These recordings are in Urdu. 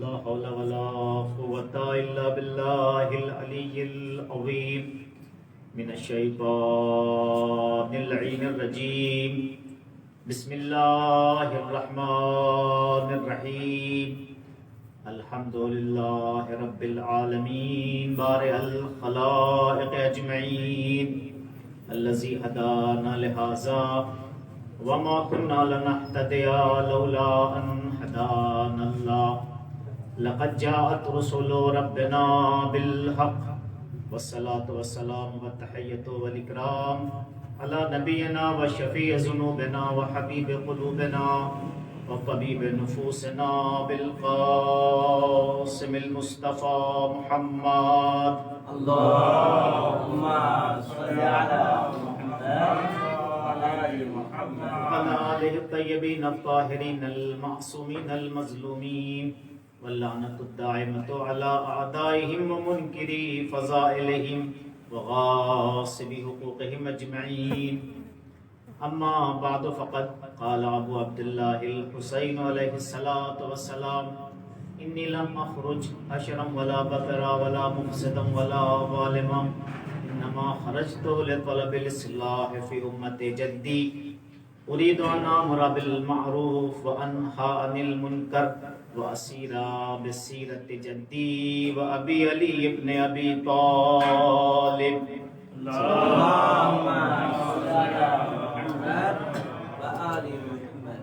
لا حول ولا قوة إلا بالله العلي العظيم من الشيطان اللعين الرجيم بسم الله الرحمن الرحيم الحمد لله رب العالمين بارئ الخلائق أجمعين الذي هدانا لهذا وما كنا لنهتدي لولا أن هدانا الله لقد جاءت رسل ربنا بالحق والصلاة والسلام والتحية والإكرام على نبينا وشفيع ذنوبنا وحبيب قلوبنا وطبيب نفوسنا بالقاسم المصطفى محمد اللهم صل على محمد وعلى آل محمد وعلى آله الطيبين الطاهرين المعصومين المظلومين واللعنة الدائمة على أعدائهم ومنكري فضائلهم وغاصبي حقوقهم أجمعين أما بعد فقد قال أبو عبد الله الحسين عليه الصلاة والسلام إني لم أخرج أشرا ولا بطرا ولا مفسدا ولا ظالما إنما خرجت لطلب الإصلاح في أمة جدي أريد أن آمر بالمعروف وأنهى عن المنكر وأسير بسيرة جدي وأبي علي بن أبي طالب اللهم صل على محمد وآل محمد.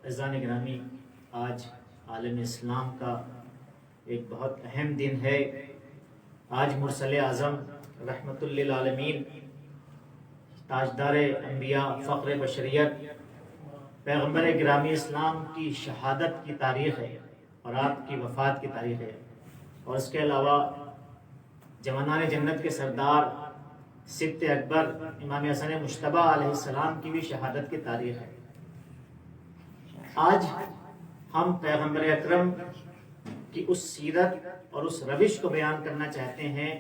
عزیزان گرامی، آج عالم اسلام کا ایک بہت اہم دن ہے۔ آج مرسل اعظم رحمت للعالمین، تاجدار انبیاء، فخر بشریت، پیغمبر گرامی اسلام کی شہادت کی تاریخ ہے اور آپ کی وفات کی تاریخ ہے، اور اس کے علاوہ جوانان جنت کے سردار سبط اکبر امام حسن مجتبیٰ علیہ السلام کی بھی شہادت کی تاریخ ہے۔ آج ہم پیغمبر اکرم کی اس سیرت اور اس روش کو بیان کرنا چاہتے ہیں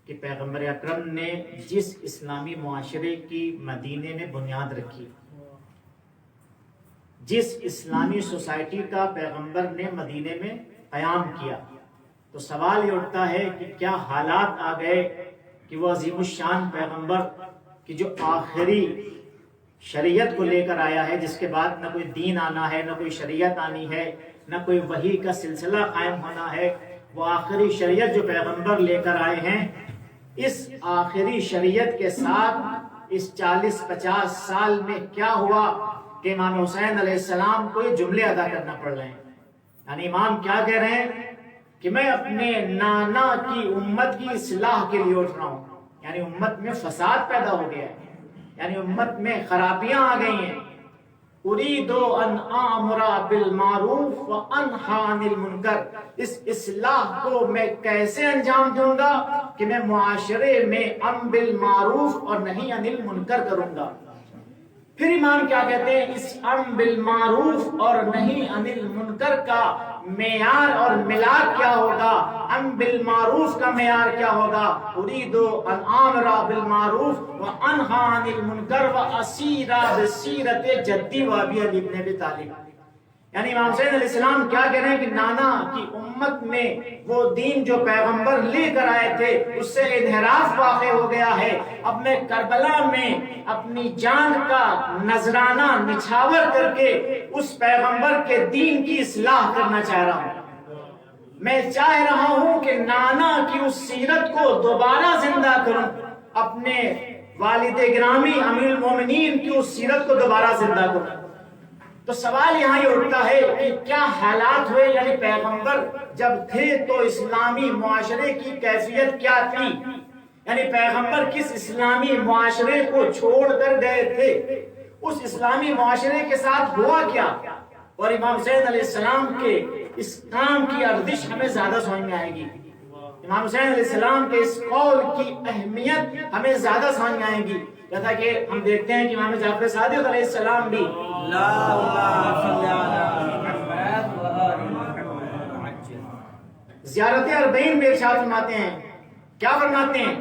کہ پیغمبر اکرم نے جس اسلامی معاشرے کی مدینے میں بنیاد رکھی، جس اسلامی سوسائٹی کا پیغمبر نے مدینے میں قیام کیا، تو سوال یہ اٹھتا ہے کہ کیا حالات آ گئے کہ وہ عظیم الشان پیغمبر کی جو آخری شریعت کو لے کر آیا ہے، جس کے بعد نہ کوئی دین آنا ہے، نہ کوئی شریعت آنی ہے، نہ کوئی وحی کا سلسلہ قائم ہونا ہے، وہ آخری شریعت جو پیغمبر لے کر آئے ہیں، اس آخری شریعت کے ساتھ اس 40-50 سال میں کیا ہوا کہ امام حسین علیہ السلام کو یہ جملے ادا کرنا پڑ رہے ہیں۔ یعنی امام کیا کہہ رہے ہیں کہ میں اپنے نانا کی امت کی اصلاح کے لیے اٹھ رہا ہوں، یعنی امت میں فساد پیدا ہو گیا ہے، یعنی امت میں خرابیاں آ گئی ہیں۔ اريد ان آمر بالمعروف وانہی عن المنکر، اس اصلاح کو میں کیسے انجام دوں گا کہ میں معاشرے میں امر بالمعروف اور نہی عن المنکر کروں گا۔ پھر امام کیا کہتے ہیں، اس امر بالمعروف اور نہی عن المنکر کا معیار اور ملاک کیا ہوگا، امر بالمعروف کا معیار کیا ہوگا، اريد ان آمر بالمعروف وانہی عن المنکر واسیر بسیرت جدی وابی علی بن ابی طالب۔ یعنی امام حسین علیہ السلام کیا کہہ رہے ہیں کہ نانا کی امت میں وہ دین جو پیغمبر لے کر آئے تھے اس سے انحراف واقع ہو گیا ہے، اب میں کربلا میں اپنی جان کا نذرانہ نچھاور کر کے اس پیغمبر کے دین کی اصلاح کرنا چاہ رہا ہوں۔ میں چاہ رہا ہوں کہ نانا کی اس سیرت کو دوبارہ زندہ کروں، اپنے والد گرامی امیر المومنین کی اس سیرت کو دوبارہ زندہ کروں۔ تو سوال یہاں یہ اٹھتا ہے کہ کیا حالات ہوئے، یعنی پیغمبر جب تھے تو اسلامی معاشرے کی کیفیت کیا تھی، یعنی پیغمبر کس اسلامی معاشرے کو چھوڑ کر گئے تھے، اس اسلامی معاشرے کے ساتھ ہوا کیا، اور امام حسین علیہ السلام کے اس کام کی ارزش ہمیں زیادہ سمجھ میں آئے گی، امام حسین علیہ السلام کے اس قول کی اہمیت ہمیں زیادہ سمجھ میں آئے گی۔ جیسا کہ ہم دیکھتے ہیں کہ امام جعفر صادق علیہ السلام بھی زیارت اربعین میں ارشاد فرماتے ہیں، کیا فرماتے ہیں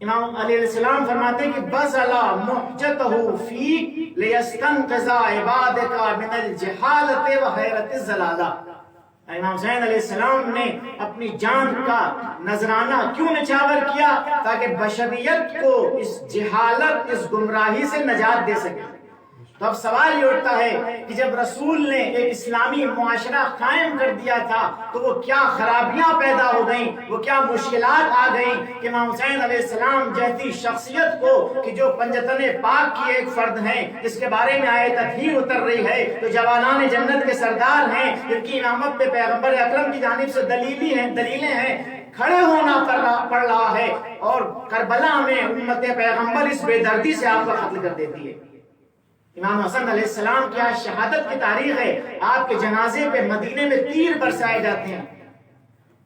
امام علیہ السلام فرماتے ہیں کہ بذلا محجتہ فیک لیستنقذ عبادک من الجہالت و حیرت الضلالہ. امام حسین علیہ السلام نے اپنی جان کا نذرانہ کیوں نچھاور کیا؟ تاکہ بشریت کو اس جہالت، اس گمراہی سے نجات دے سکے. تو اب سوال یہ اٹھتا ہے کہ جب رسول نے ایک اسلامی معاشرہ قائم کر دیا تھا تو وہ کیا خرابیاں پیدا ہو گئیں، وہ کیا مشکلات آ گئیں کہ امام حسین علیہ السلام جیسی شخصیت کو، کہ جو پنجتن پاک کی ایک فرد ہیں، جس کے بارے میں آیت تطہیر اتر رہی ہے، تو جوانان جنت کے سردار ہیں، جن کی امامت پہ پیغمبر اکرم کی جانب سے دلیلیں ہیں، کھڑے ہونا پڑ رہا ہے، اور کربلا میں امت پیغمبر اس بے دردی سے آپ کا قتل کر دیتی ہے. امام حسن علیہ السلام کی آج شہادت کی تاریخ ہے، آپ کے جنازے پہ مدینے میں تیر برسائے جاتے ہیں.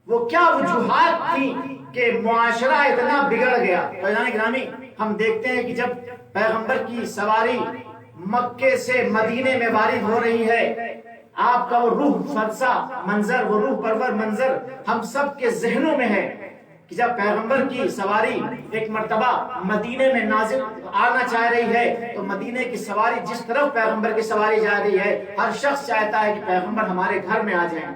وہ کیا وجوہات تھی کہ معاشرہ اتنا بگڑ گیا؟ فیضان گرامی، ہم دیکھتے ہیں کہ جب پیغمبر کی سواری مکے سے مدینے میں وارد ہو رہی ہے، آپ کا وہ روح فرسا منظر، وہ روح پرور منظر ہم سب کے ذہنوں میں ہے کہ جب پیغمبر کی سواری ایک مرتبہ مدینے میں نازل آنا چاہ رہی ہے تو مدینے کی سواری جس طرف پیغمبر کی سواری جا رہی ہے، ہر شخص چاہتا ہے کہ پیغمبر ہمارے گھر میں آ جائیں.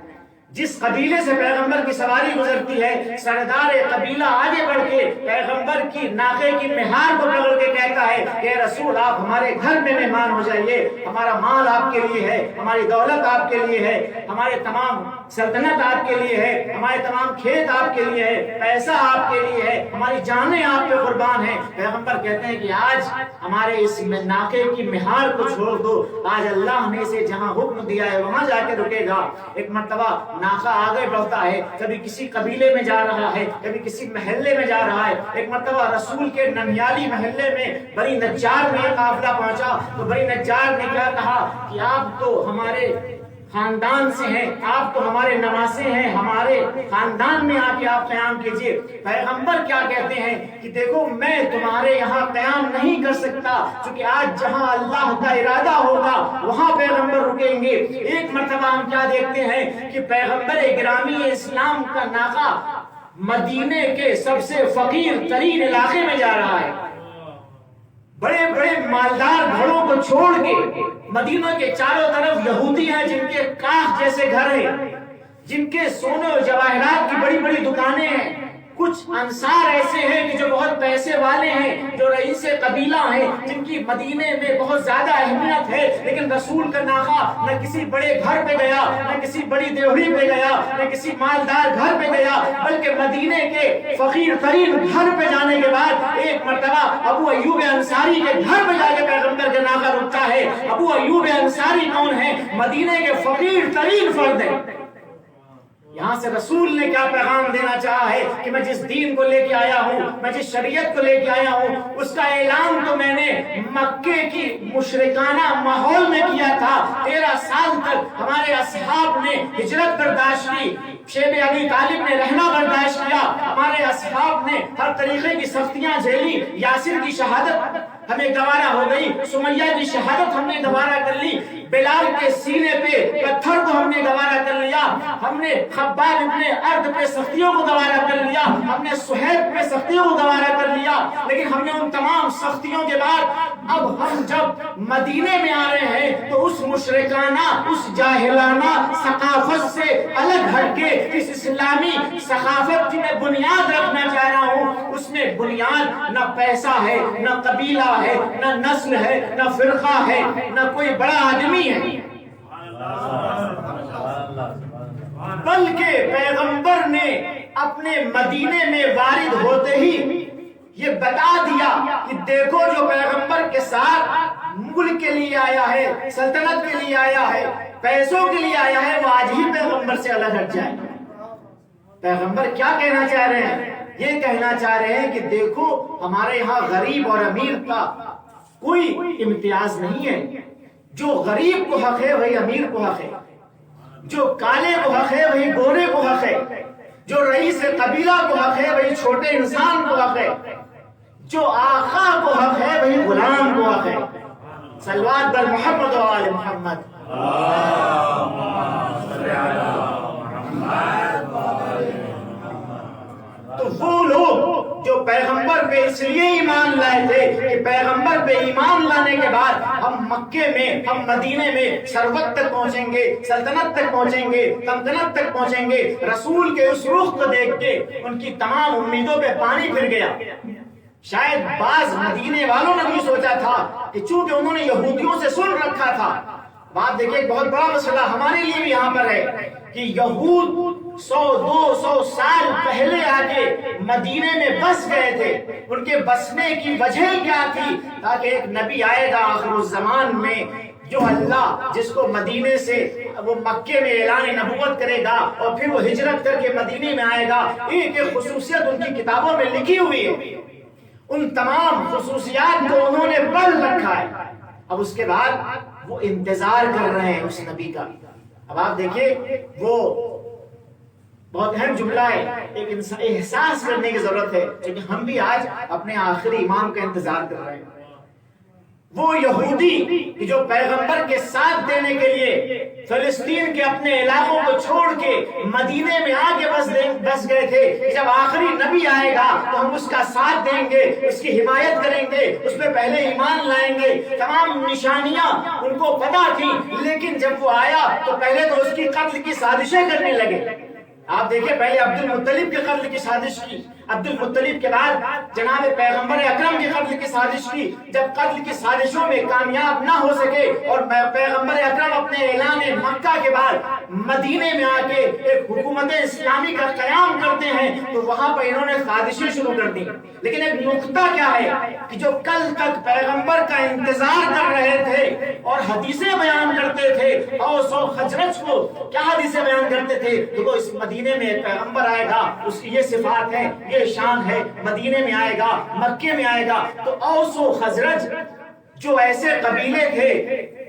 جس قبیلے سے پیغمبر کی سواری گزرتی ہے، سردار قبیلہ آگے بڑھ کے پیغمبر کی ناقے کی مہار کو پکڑ کے کہتا ہے کہ رسول آپ ہمارے گھر میں مہمان ہو جائیے، ہمارا مال آپ کے لیے ہے، ہماری دولت آپ کے لیے ہے، ہمارے تمام سلطنت آپ کے لیے ہے، ہمارے تمام کھیت آپ کے لیے ہے، پیسہ آپ کے لیے ہے، ہماری جانیں آپ پہ قربان ہیں. پیغمبر کہتے ہیں کہ آج ہمارے اس ناقے کی مہار کو چھوڑ دو، آج اللہ نے اسے جہاں حکم دیا ہے وہاں جا کے رکے گا. ایک مرتبہ ناقہ آگے بڑھتا ہے، کبھی کسی قبیلے میں جا رہا ہے، کبھی کسی محلے میں جا رہا ہے. ایک مرتبہ رسول کے ننیالی محلے میں بنی نجار میں ایک قافلہ پہنچا تو بنی نجار نے کیا کہا کہ آپ تو ہمارے خاندان سے ہیں، آپ تو ہمارے نواسے ہیں، ہمارے خاندان میں آ کے آپ قیام کیجئے. پیغمبر کیا کہتے ہیں کہ دیکھو میں تمہارے یہاں قیام نہیں کر سکتا، چونکہ آج جہاں اللہ کا ارادہ ہوگا وہاں پیغمبر رکیں گے. ایک مرتبہ ہم کیا دیکھتے ہیں کہ پیغمبر گرامی اسلام کا ناقہ مدینے کے سب سے فقیر ترین علاقے میں جا رہا ہے، بڑے بڑے مالدار گھروں کو چھوڑ کے. مدینہ کے چاروں طرف یہودی ہیں جن کے کاخ جیسے گھر ہیں، جن کے سونے اور جواہرات کی بڑی بڑی دکانیں ہیں. کچھ انصار ایسے ہیں کہ جو بہت پیسے والے ہیں، جو رئیس قبیلہ ہیں، جن کی مدینے میں بہت زیادہ اہمیت ہے. لیکن رسول کا ناقہ نہ کسی بڑے گھر پہ گیا، نہ کسی بڑی دیوڑی پہ گیا، نہ کسی مالدار گھر پہ گیا، بلکہ مدینے کے فقیر ترین گھر پہ جانے کے بعد ایک مرتبہ ابو ایوب انصاری کے گھر پہ جا کے پیغمبر کا ناقہ رکتا ہے. ابو ایوب انصاری کون ہے؟ مدینے کے فقیر ترین فرد ہیں. یہاں سے رسول نے کیا پیغام دینا چاہا ہے کہ میں جس دین کو لے کے آیا ہوں، میں جس شریعت کو لے کے آیا ہوں، اس کا اعلان تو میں نے مکے کی مشرکانہ ماحول میں کیا تھا. 13 سال تک ہمارے اصحاب نے ہجرت برداشت کی، شیب ابی طالب نے رہنا برداشت کیا، ہمارے اصحاب نے ہر طریقے کی سختیاں جھیلی. یاسر کی شہادت ہمیں گوارا ہو گئی، سمیہ کی شہادت ہم نے گوارا کر لی، بلال کے سینے پہ پتھر کو ہم نے گوارا کر لیا، ہم نے خباب ابن ارد پہ سختیوں کو گوارا کر لیا، ہم نے سہیب پہ سختیوں کو گوارا کر لیا. لیکن ہم نے ان تمام سختیوں کے بعد اب ہم جب مدینے میں آ رہے ہیں تو اس مشرکانہ، اس جاہلانہ ثقافت سے الگ ہٹ کے اس اسلامی ثقافت کی میں بنیاد رکھنا چاہ رہا ہوں. اس میں بنیاد نہ پیسہ ہے، نہ قبیلہ ہے، نہ نسل ہے، نہ فرقہ ہے، نہ کوئی بڑا آدمی ہے، بلکہ پیغمبر نے اپنے مدینے میں وارد ہوتے ہی یہ بتا دیا کہ دیکھو جو پیغمبر کے ساتھ ملک کے لیے آیا ہے، سلطنت کے لیے آیا ہے، پیسوں کے لیے آیا ہے، وہ آج ہی پیغمبر سے الگ ہٹ جائے. پیغمبر کیا کہنا چاہ رہے ہیں؟ یہ کہنا چاہ رہے ہیں کہ دیکھو ہمارے یہاں غریب اور امیر کا کوئی امتیاز نہیں ہے. جو غریب کو حق ہے وہی امیر کو حق ہے، جو کالے کو حق ہے وہی گورے کو حق ہے، جو رئیس قبیلہ کو حق ہے وہی چھوٹے انسان کو حق ہے، جو آقا کو حق ہے وہی غلام کو حق ہے. صلوات بر محمد و آل محمد. تو وہ لوگ جو پیغمبر پہ اس اس لیے ایمان لائے تھے کہ پیغمبر پہ ایمان لانے کے بعد ہم مکے میں، ہم مدینے میں سروت تک پہنچیں گے، سلطنت تک پہنچیں گے، تمکنت تک پہنچیں گے۔ رسول کے اس رخ کو دیکھ کے ان کی تمام امیدوں پہ پانی پھر گیا۔ شاید بعض مدینے والوں نے بھی سوچا تھا کہ چونکہ انہوں نے یہودیوں سے سن رکھا تھا، بات دیکھیں ایک بہت بڑا مسئلہ ہمارے لیے بھی یہاں پر ہے کہ یہود 100-200 سال پہلے آگے مدینے میں بس گئے تھے۔ ان کے بسنے کی وجہ کیا تھی؟ تاکہ ایک نبی آئے گا آخر الزمان میں، جو اللہ جس کو مدینے سے وہ مکے میں اعلان نبوت کرے گا اور پھر وہ ہجرت کر کے مدینے میں آئے گا۔ ایک ایک خصوصیت ان کی کتابوں میں لکھی ہوئی ہے، ان تمام خصوصیات کو انہوں نے پڑھ رکھا ہے۔ اب اس کے بعد وہ انتظار کر رہے ہیں اس نبی کا۔ اب آپ دیکھیں وہ بہت اہم جملہ ہے، ایک احساس کرنے کی ضرورت ہے، کیونکہ ہم بھی آج اپنے آخری امام کا انتظار کر رہے ہیں۔ وہ یہودی جو پیغمبر کے ساتھ دینے کے لیے فلسطین کے اپنے علاقوں کو چھوڑ کے مدینے میں آ کے بس گئے تھے کہ جب آخری نبی آئے گا تو ہم اس کا ساتھ دیں گے، اس کی حمایت کریں گے، اس پہ پہلے ایمان لائیں گے۔ تمام نشانیاں ان کو پتا تھی، لیکن جب وہ آیا تو پہلے تو اس کی قتل کی سازشیں کرنے لگے۔ آپ دیکھیں پہلے عبد المطلب کے قتل کی سازش کی، عبد المطلب کے بعد جناب پیغمبر اکرم کے قتل کی سازش کی۔ جب قتل کی سازشوں میں کامیاب نہ ہو سکے اور پیغمبر اکرم اپنے اعلان مکہ کے بعد مدینے میں آ کے ایک حکومت اسلامی کا قیام کرتے ہیں تو وہاں پر انہوں نے سازشیں شروع کر دی۔ لیکن ایک نقطہ کیا ہے کہ جو کل تک پیغمبر کا انتظار کر رہے تھے اور حدیثیں بیان کرتے تھے، اوس و خزرج کو کیا حدیثیں بیان کرتے تھے؟ دیکھو اس مدینے میں ایک پیغمبر آئے گا، اس کی یہ صفات ہے، یہ شان ہے، مدینے میں آئے گا، مکے میں آئے گا۔ تو اوس و خزرج جو ایسے قبیلے تھے،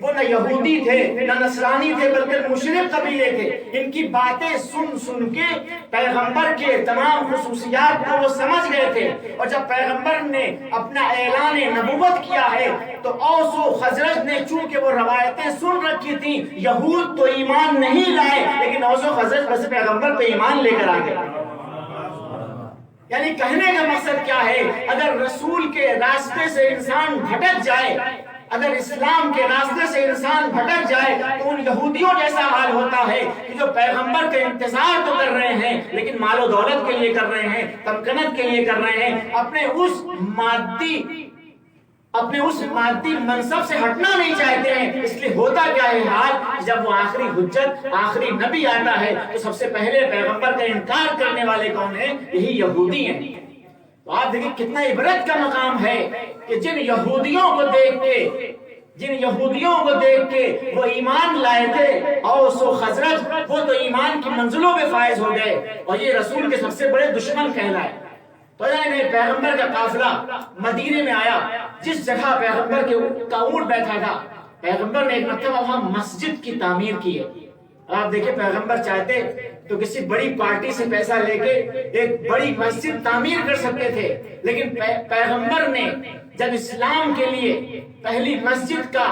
وہ نہ یہودی تھے نہ نصرانی تھے بلکہ مشرک قبیلے تھے، ان کی باتیں سن سن کے پیغمبر کے تمام خصوصیات کو وہ سمجھ گئے تھے۔ اور جب پیغمبر نے اپنا اعلان نبوت کیا ہے تو اوس و خزرج نے چونکہ وہ روایتیں سن رکھی تھیں، یہود تو ایمان نہیں لائے لیکن اوس و خزرج بس پیغمبر پہ ایمان لے کر آ گئے۔ یعنی کہنے کا مقصد کیا ہے؟ اگر رسول کے راستے سے انسان بھٹک جائے، اگر اسلام کے راستے سے انسان بھٹک جائے تو ان یہودیوں جیسا حال ہوتا ہے کہ جو پیغمبر کا انتظار تو کر رہے ہیں لیکن مال و دولت کے لیے کر رہے ہیں، تمکنت کے لیے کر رہے ہیں، اپنے اس مادی منصب سے ہٹنا نہیں چاہتے ہیں۔ اس لیے ہوتا کیا ہے حال؟ جب وہ آخری حجت، آخری نبی آتا ہے تو سب سے پہلے پیغمبر کا انکار کرنے والے کون ہیں؟ یہی یہودی ہیں۔ تو آپ دیکھیں کتنا عبرت کا مقام ہے کہ جن یہودیوں کو دیکھ کے وہ ایمان لائے تھے، اوس و خزرج، وہ تو ایمان کی منزلوں پہ فائز ہو گئے اور یہ رسول کے سب سے بڑے دشمن کہلائے۔ تو پیغمبر کا قافلہ مدینے میں آیا، جس جگہ پیغمبر کا اونٹ بیٹھا تھا، پیغمبر نے ایک مرتبہ وہاں مسجد کی تعمیر کی ہے۔ آپ دیکھیں پیغمبر چاہتے تو کسی بڑی پارٹی سے پیسہ لے کے ایک بڑی مسجد تعمیر کر سکتے تھے، لیکن پیغمبر نے جب اسلام کے لیے پہلی مسجد کا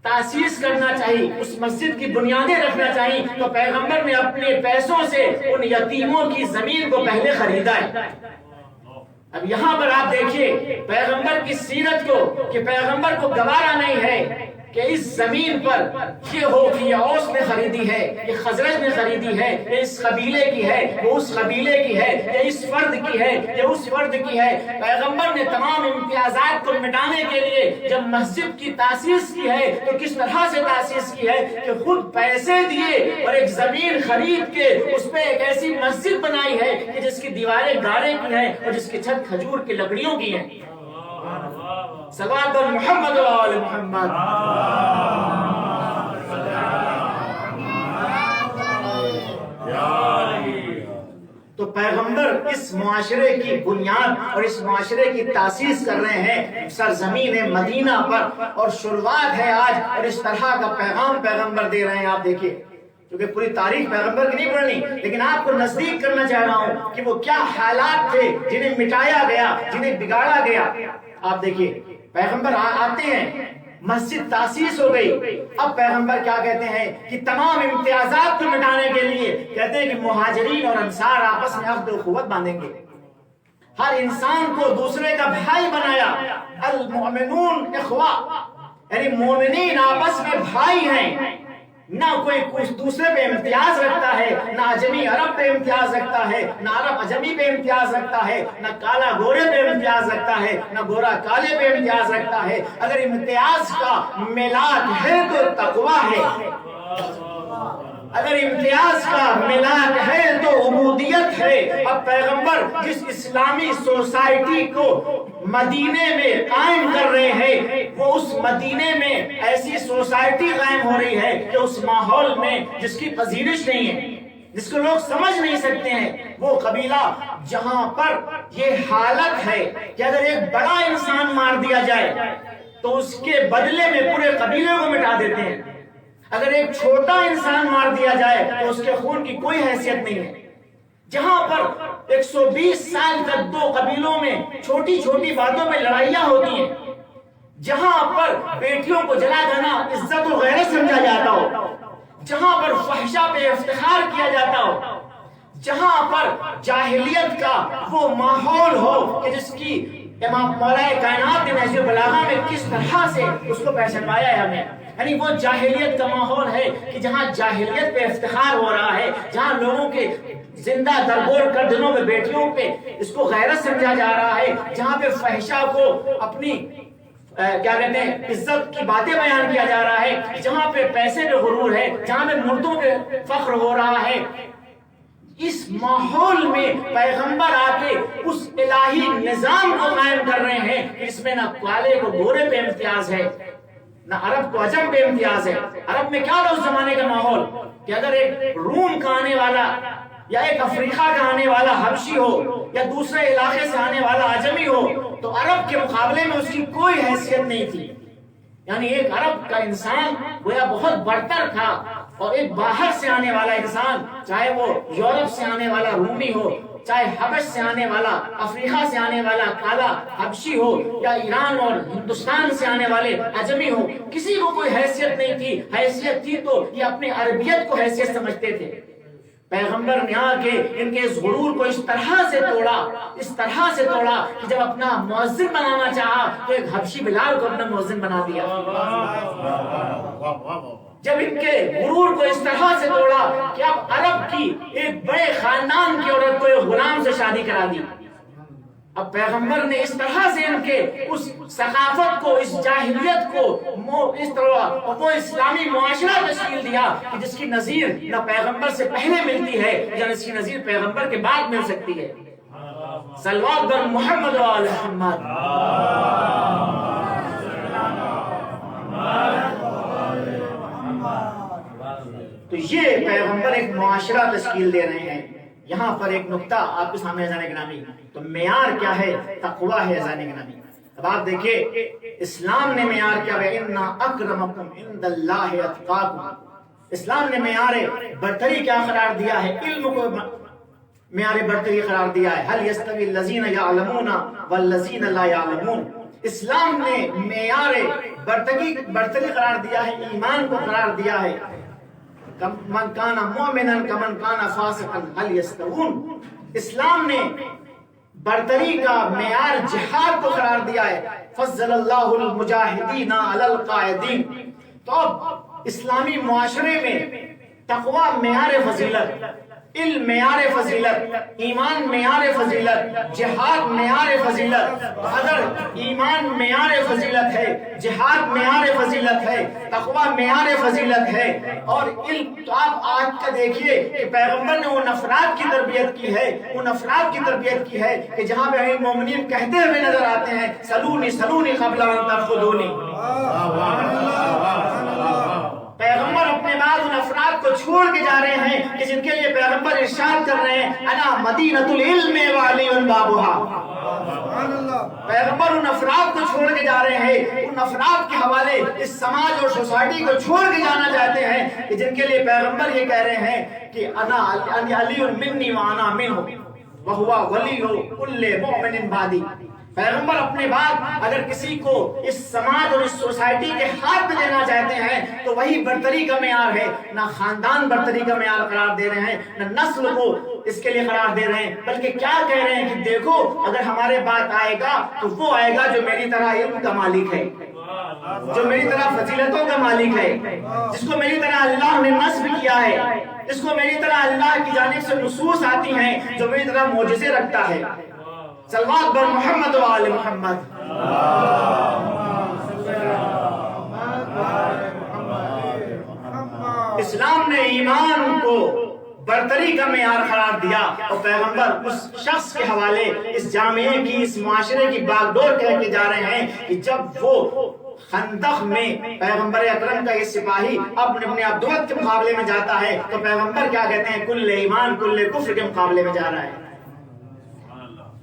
تاسیس کرنا چاہیے، اس مسجد کی بنیادیں رکھنا چاہیے، تو پیغمبر نے اپنے پیسوں سے ان یتیموں کی زمین کو پہلے خریدا ہے۔ اب یہاں پر آپ دیکھیے پیغمبر کی سیرت کو کہ پیغمبر کو گوارا نہیں ہے کہ اس زمین پر یہ ہو کہ یہ اوس نے خریدی ہے، یہ خزرج نے خریدی ہے، یہ اس قبیلے کی ہے، وہ اس قبیلے کی ہے، یہ اس فرد کی ہے، یہ اس فرد کی ہے۔ پیغمبر نے تمام امتیازات کو مٹانے کے لیے جب مسجد کی تاسیس کی ہے تو کس طرح سے تاسیس کی ہے کہ خود پیسے دیے اور ایک زمین خرید کے اس پہ ایک ایسی مسجد بنائی ہے کہ جس کی دیواریں گارے کی ہیں اور جس کی چھت کھجور کی لکڑیوں کی ہیں۔ صلوات محمد و آل محمد۔ تو پیغمبر اس معاشرے کی بنیاد اور اس معاشرے کی تاسیس کر رہے ہیں سرزمین مدینہ پر، اور شروعات ہے آج، اور اس طرح کا پیغام پیغمبر دے رہے ہیں۔ آپ دیکھیے کیونکہ پوری تاریخ پیغمبر کی نہیں پڑھنی، لیکن آپ کو نزدیک کرنا چاہ رہا ہوں کہ وہ کیا حالات تھے جنہیں مٹایا گیا، جنہیں بگاڑا گیا۔ آپ دیکھیے پیغمبر آتے ہیں، مسجد تاسیس ہو گئی، اب پیغمبر کیا کہتے ہیں کہ تمام امتیازات کو مٹانے کے لیے کہتے ہیں کہ مہاجرین اور انصار آپس میں عہد و اخوت باندھیں گے، ہر انسان کو دوسرے کا بھائی بنایا. المؤمنون اخوا، یعنی مومنین آپس میں بھائی ہیں. نہ کوئی دوسرے پہ امتیاز رکھتا ہے، نہ اجمی عرب پہ امتیاز رکھتا ہے، نہ عرب اجمی پہ امتیاز رکھتا ہے، نہ کالا گورے پہ امتیاز رکھتا ہے، نہ گورا کالے پہ امتیاز رکھتا ہے. اگر امتیاز کا میلاد ہے تو تقویٰ ہے، اگر امتیاز کا ملاک ہے تو عبودیت ہے. اب پیغمبر جس اسلامی سوسائٹی کو مدینے میں قائم کر رہے ہیں، وہ اس مدینے میں ایسی سوسائٹی قائم ہو رہی ہے کہ اس ماحول میں جس کی پذیرش نہیں ہے، جس کو لوگ سمجھ نہیں سکتے ہیں، وہ قبیلہ جہاں پر یہ حالت ہے کہ اگر ایک بڑا انسان مار دیا جائے تو اس کے بدلے میں پورے قبیلے کو مٹا دیتے ہیں. اگر ایک چھوٹا انسان مار دیا جائے تو اس کے خون کی کوئی حیثیت نہیں ہے. جہاں پر 120 سال تک دو قبیلوں میں چھوٹی چھوٹی باتوں میں لڑائیاں ہوتی ہیں، جہاں پر بیٹیوں کو جلا دینا عزت و غیرت سمجھا جاتا ہو، جہاں پر فحشا پہ افتخار کیا جاتا ہو، جہاں پر جاہلیت کا وہ ماحول ہو کہ جس کی امام مولا کائنات نے نہج البلاغہ میں کس طرح سے اس کو پہچانوایا ہے ہمیں. یعنی وہ جاہلیت کا ماحول ہے کہ جہاں جاہلیت پہ افتخار ہو رہا ہے، جہاں لوگوں کے زندہ درگور کر دنوں میں بیٹیوں پہ اس کو غیرت سمجھا جا رہا ہے، جہاں پہ فحشا کو اپنی کیا کہتے ہیں عزت کی باتیں بیان کیا جا رہا ہے، جہاں پہ پیسے پہ غرور ہے، جہاں پہ مردوں پہ فخر ہو رہا ہے. اس ماحول میں پیغمبر آ کے اس الہی نظام کو قائم کر رہے ہیں کہ اس میں نہ کالے کو گورے پہ امتیاز ہے، نہ عرب کو عجم پہ امتیاز ہے. عرب میں کیا تھا اس زمانے کا ماحول کہ اگر ایک روم کا آنے والا یا ایک افریقہ کا آنے والا حبشی ہو یا دوسرے علاقے سے آنے والا عجمی ہو تو عرب کے مقابلے میں اس کی کوئی حیثیت نہیں تھی. یعنی ایک عرب کا انسان گویا بہت برتر تھا، اور ایک باہر سے آنے والا انسان، چاہے وہ یورپ سے آنے والا رومی ہو، چاہے حبش سے آنے والا، افریقہ سے آنے والا کالا حبشی ہو، یا ایران اور ہندوستان سے آنے والے عجمی ہو، کسی کو کوئی حیثیت نہیں تھی. حیثیت تھی تو یہ اپنی عربیت کو حیثیت سمجھتے تھے. پیغمبر نے آ کے ان کے اس غرور کو اس طرح سے توڑا کہ جب اپنا مؤذن بنانا چاہا تو ایک حبشی بلال کو اپنا مؤذن بنا دیا. جب ان کے غرور کو اس طرح سے توڑا کہ اب عرب کی ایک بڑے خاندان کی عورت کو ایک غلام سے شادی کرا دی. اب پیغمبر نے اس طرح سے ان کے اس ثقافت کو، اس جاہلیت کو اس طرح وہ اسلامی معاشرہ تشکیل دیا کہ جس کی نظیر نہ پیغمبر سے پہلے ملتی ہے یا جس کی نظیر پیغمبر کے بعد مل سکتی ہے. صلوات بر محمد و آل محمد. تو یہ پیغمبر ایک معاشرہ تشکیل دے رہے ہیں. یہاں پر ایک نقطہ آپ کے سامنے اذان گرامی، تو معیار کیا ہے؟ تقویٰ ہے اذان گرامی. اب آپ دیکھیے اسلام نے معیار کیا ہے؟ ان اکرمکم عند اللہ اتقاکم. اسلام نے معیار برتری کیا قرار دیا ہے؟ علم کو معیار برتری قرار دیا ہے. هل يستوي الذين يعلمون والذين لا يعلمون. اسلام نے معیار برتری قرار دیا ہے، ایمان کو قرار دیا ہے. من کان مؤمنا کمن کان فاسقا هل يستوون. اسلام نے برتری کا معیار جہاد کو قرار دیا ہے. فضل اللہ المجاہدین علی القاعدین. تو اب اسلامی معاشرے میں تقویٰ معیار فضیلت، علم معیار فضیلت، ایمان معیار فضیلت، جہاد معیار فضیلت. اگر ایمان معیار فضیلت ہے، جہاد معیار فضیلت ہے، تقویٰ معیار فضیلت ہے اور علم، تو آپ آج کا دیکھیے کہ پیغمبر نے ان افراد کی تربیت کی ہے، ان افراد کی تربیت کی ہے کہ جہاں پہ ہمیں مومنین کہتے ہوئے نظر آتے ہیں سلونی سلونی قبل ان تأخذونی. پیغمبر اپنے بعد ان افراد کو چھوڑ کے جا رہے ہیں کہ جن کے لیے پیغمبر ارشاد کر رہے ہیں انا مدینۃ العلم وعلی بابها. پیغمبر ان افراد کو چھوڑ کے جا رہے ہیں، ان افراد کے حوالے اس سماج اور سوسائٹی کو چھوڑ کے جانا چاہتے ہیں کہ جن کے لیے پیغمبر یہ کہہ رہے ہیں کہ انا علی منی وانا منہ وہو ولی کل مؤمن بعدی. پیغمبر اپنے بعد اگر کسی کو اس سماج اور اس سوسائٹی کے ہاتھ میں دینا چاہتے ہیں تو وہی برتری کا معیار ہے. نہ خاندان برتری کا معیار قرار دے رہے ہیں، نہ نسل کو اس کے لیے قرار دے رہے ہیں، بلکہ کیا کہہ رہے ہیں کہ دیکھو اگر ہمارے بات آئے گا تو وہ آئے گا جو میری طرح علم کا مالک ہے، جو میری طرح فضیلتوں کا مالک ہے، جس کو میری طرح اللہ نے نصب کیا ہے، جس کو میری طرح اللہ کی جانب سے نصوص آتی ہیں، جو میری طرح معجزے رکھتا ہے. صلوات بر محمد و آل محمد. اسلام نے ایمان کو برتری کا معیار قرار دیا اور پیغمبر اس شخص کے حوالے اس جامعے کی، اس معاشرے کی باغ ڈور کہہ کے جا رہے ہیں کہ جب وہ خندق میں پیغمبر اکرم کا یہ سپاہی اپنے عبدالت کے مقابلے میں جاتا ہے تو پیغمبر کیا کہتے ہیں؟ کل ایمان کل کفر کے مقابلے میں جا رہا ہے.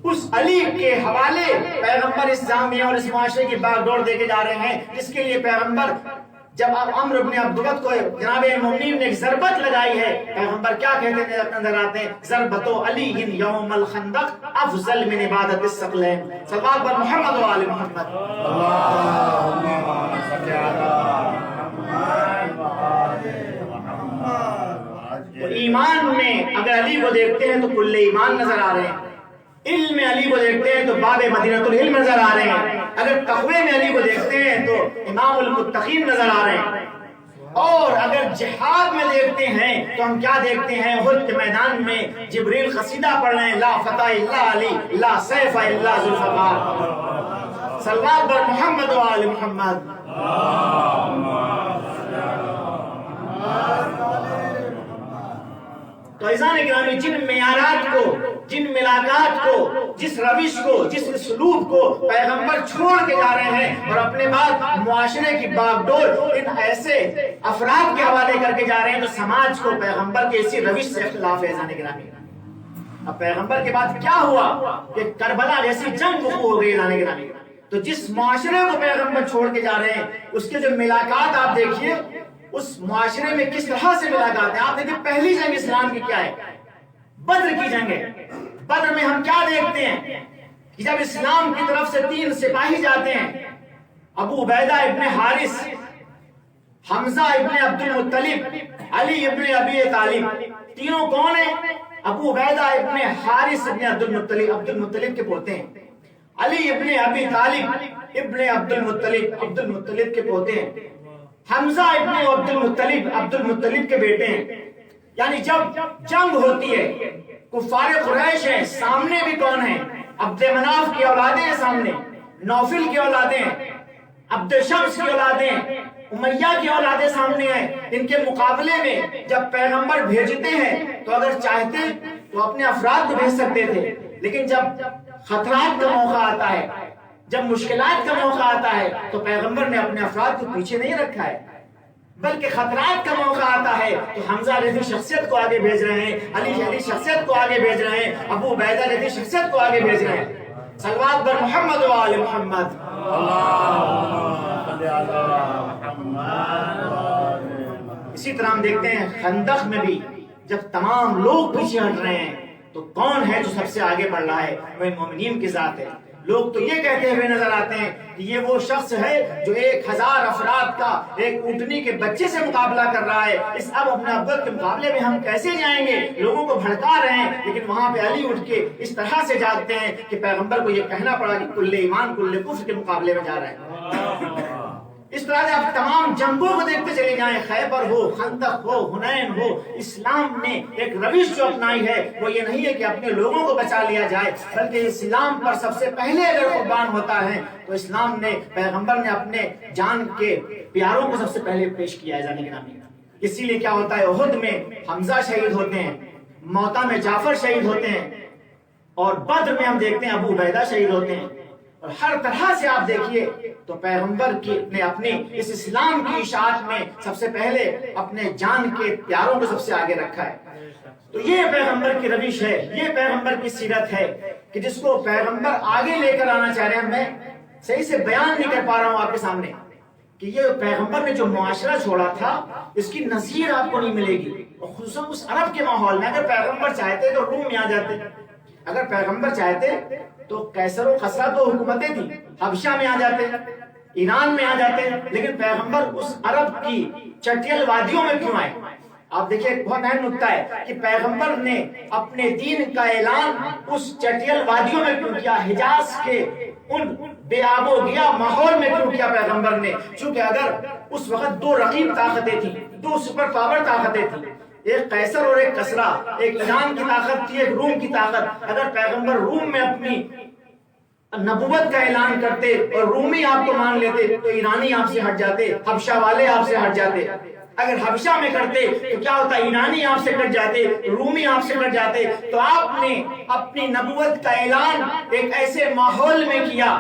اس علی کے حوالے پیغمبر اس جامعہ اور اس معاشرے کی باغ ڈور دے کے جا رہے ہیں، جس کے لیے پیغمبر جب عمرو بن عبدالعزیز کو جناب مومنین نے ایک ضربت لگائی ہے، پیغمبر کیا کہتے ہیں نظر آتے ہیں؟ ضربت علی یوم الخندق افضل من عبادت الثقلین. صلوات بر محمد و آل محمد. ایمان میں اگر علی کو دیکھتے ہیں تو کل ایمان نظر آ رہے ہیں، علم میں علی کو دیکھتے ہیں تو باب مدینۃ العلم نظر آ رہے ہیں، اگر تقوی میں علی کو دیکھتے ہیں تو امام المتقین نظر آ رہے ہیں، اور اگر جہاد میں دیکھتے ہیں تو ہم کیا دیکھتے ہیں؟ احد کے میدان میں جبریل قصیدہ پڑھ رہے ہیں، لا فتح الا علی لا سیف الا ذوالفقار. صلوات بر محمد و آل محمد. تو عزیزان گرامی، جن معیارات کو، جن ملاقات کو، جس روش کو، جس اسلوب کو پیغمبر چھوڑ کے جا رہے ہیں اور اپنے بعد معاشرے کی باغ ڈور ان ایسے افراد کے حوالے کر کے جا رہے ہیں تو سماج کو پیغمبر کے اسی روش سے اختلاف ہے. عزیزان گرامی، اب پیغمبر کے بعد کیا ہوا کہ کربلا جیسی جنگ وقوع ہو گئی. عزیزان گرامی، تو جس معاشرے کو پیغمبر چھوڑ کے جا رہے ہیں اس کے جو ملاقات آپ دیکھیے، اس معاشرے میں کس طرح سے ملاقات ہیں. آپ دیکھیں پہلی جنگ اسلام کی کیا ہے؟ بدر کی جنگ ہے. بدر میں ہم کیا دیکھتے ہیں کہ جب اسلام کی طرف سے 3 سپاہی جاتے ہیں، ابو عبیدہ ابن حارث، حمزہ ابن عبد المطلب، علی ابن ابی طالب. تینوں کون ہیں؟ ابو عبیدہ ابن حارث ابن عبد المطلب، عبد المطلب کے پوتے ہیں. علی ابن ابی طالب ابن عبد المطلب، عبد المطلب کے پوتے ہیں. حمزہ ابن عبد المطلب، عبد المطلب کے بیٹے ہیں. یعنی جب جنگ ہوتی ہے، کفار قریش ہیں، سامنے بھی کون ہیں؟ عبد مناف کی اولادیں ہیں سامنے، نوفل کی اولادیں ہیں، عبد شمس کی اولادیں ہیں، امیہ کی اولادیں سامنے ہیں. ان کے مقابلے میں جب پیغمبر بھیجتے ہیں تو اگر چاہتے تو اپنے افراد کو بھیج سکتے تھے، لیکن جب خطرات کا موقع آتا ہے، جب مشکلات کا موقع آتا ہے تو پیغمبر نے اپنے افراد کو پیچھے نہیں رکھا ہے، بلکہ خطرات کا موقع آتا ہے تو حمزہ رضی شخصیت کو آگے بھیج رہے ہیں، علی رضی شخصیت کو آگے بھیج رہے ہیں، ابو عبیدہ رضی شخصیت کو آگے بھیج رہے ہیں. صلوات بر محمد و آل محمد. اسی طرح ہم دیکھتے ہیں خندق میں بھی جب تمام لوگ پیچھے ہٹ رہے ہیں تو کون ہے جو سب سے آگے بڑھ رہا ہے؟ وہ مومنین کی ذات ہے. لوگ تو یہ کہتے ہوئے نظر آتے ہیں کہ یہ وہ شخص ہے جو 1000 افراد کا ایک اونٹنی کے بچے سے مقابلہ کر رہا ہے. اس اب اپنے افضل کے مقابلے میں ہم کیسے جائیں گے؟ لوگوں کو بھڑکا رہے ہیں، لیکن وہاں پہ علی اٹھ کے اس طرح سے جاتے ہیں کہ پیغمبر کو یہ کہنا پڑا کہ کل ایمان کل کفر کے مقابلے میں جا رہا ہے. اس طرح سے آپ تمام جنگوں کو دیکھتے چلے جائیں، خیبر ہو، خندق ہو، حنین ہو، اسلام نے ایک روش جو اپنائی ہے وہ یہ نہیں ہے کہ اپنے لوگوں کو بچا لیا جائے، بلکہ اسلام پر سب سے پہلے اگر قربان ہوتا ہے تو اسلام نے، پیغمبر نے اپنے جان کے پیاروں کو سب سے پہلے پیش کیا ہے. جانے کے نام اسی لیے کیا ہوتا ہے؟ احد میں حمزہ شہید ہوتے ہیں، موتا میں جعفر شہید ہوتے ہیں، اور بدر میں ہم دیکھتے ہیں ابو عبیدہ شہید ہوتے ہیں. اور ہر طرح سے آپ دیکھیے تو پیغمبر نے اپنی اس اسلام کی اشاعت میں سب سے پہلے اپنے جان کے پیاروں کو سب سے آگے رکھا ہے. تو یہ پیغمبر کی روش ہے، یہ پیغمبر کی سیرت ہے کہ جس کو پیغمبر آگے لے کر آنا چاہ رہے ہیں. میں صحیح سے بیان نہیں کر پا رہا ہوں آپ کے سامنے کہ یہ پیغمبر نے جو معاشرہ چھوڑا تھا اس کی نظیر آپ کو نہیں ملے گی. اور خصوصاً اس عرب کے ماحول میں اگر پیغمبر چاہتے تو روم میں آ جاتے، اگر پیغمبر چاہتے تو قیصر و قصرہ تو حکومتیں تھیں، حبشہ میں آ جاتے، ایران میں آ جاتے، لیکن پیغمبر اس عرب کی چٹیل وادیوں میں کیوں آئے؟ آپ دیکھیں بہت اہم نکتہ ہے کہ پیغمبر نے اپنے دین کا اعلان اس چٹیل وادیوں میں کیوں کیا، حجاز کے ان بے آب و گیا ماحول میں کیوں کیا پیغمبر نے؟ چونکہ اگر اس وقت دو رقیب طاقتیں تھیں، دو سپر پاور طاقتیں تھیں، ایک قیصر اور ایک کسرا، ایک ایران کی طاقت تھی، ایک روم کی طاقت۔ اگر پیغمبر روم میں اپنی نبوت کا اعلان کرتے اور رومی آپ کو مان لیتے تو ایرانی آپ سے ہٹ جاتے، حبشہ والے آپ سے ہٹ جاتے۔ اگر حبشہ میں کرتے تو کیا ہوتا، ایرانی آپ سے کٹ جاتے، رومی آپ سے کٹ جاتے۔ تو آپ نے اپنی نبوت کا اعلان ایک ایسے ماحول میں کیا،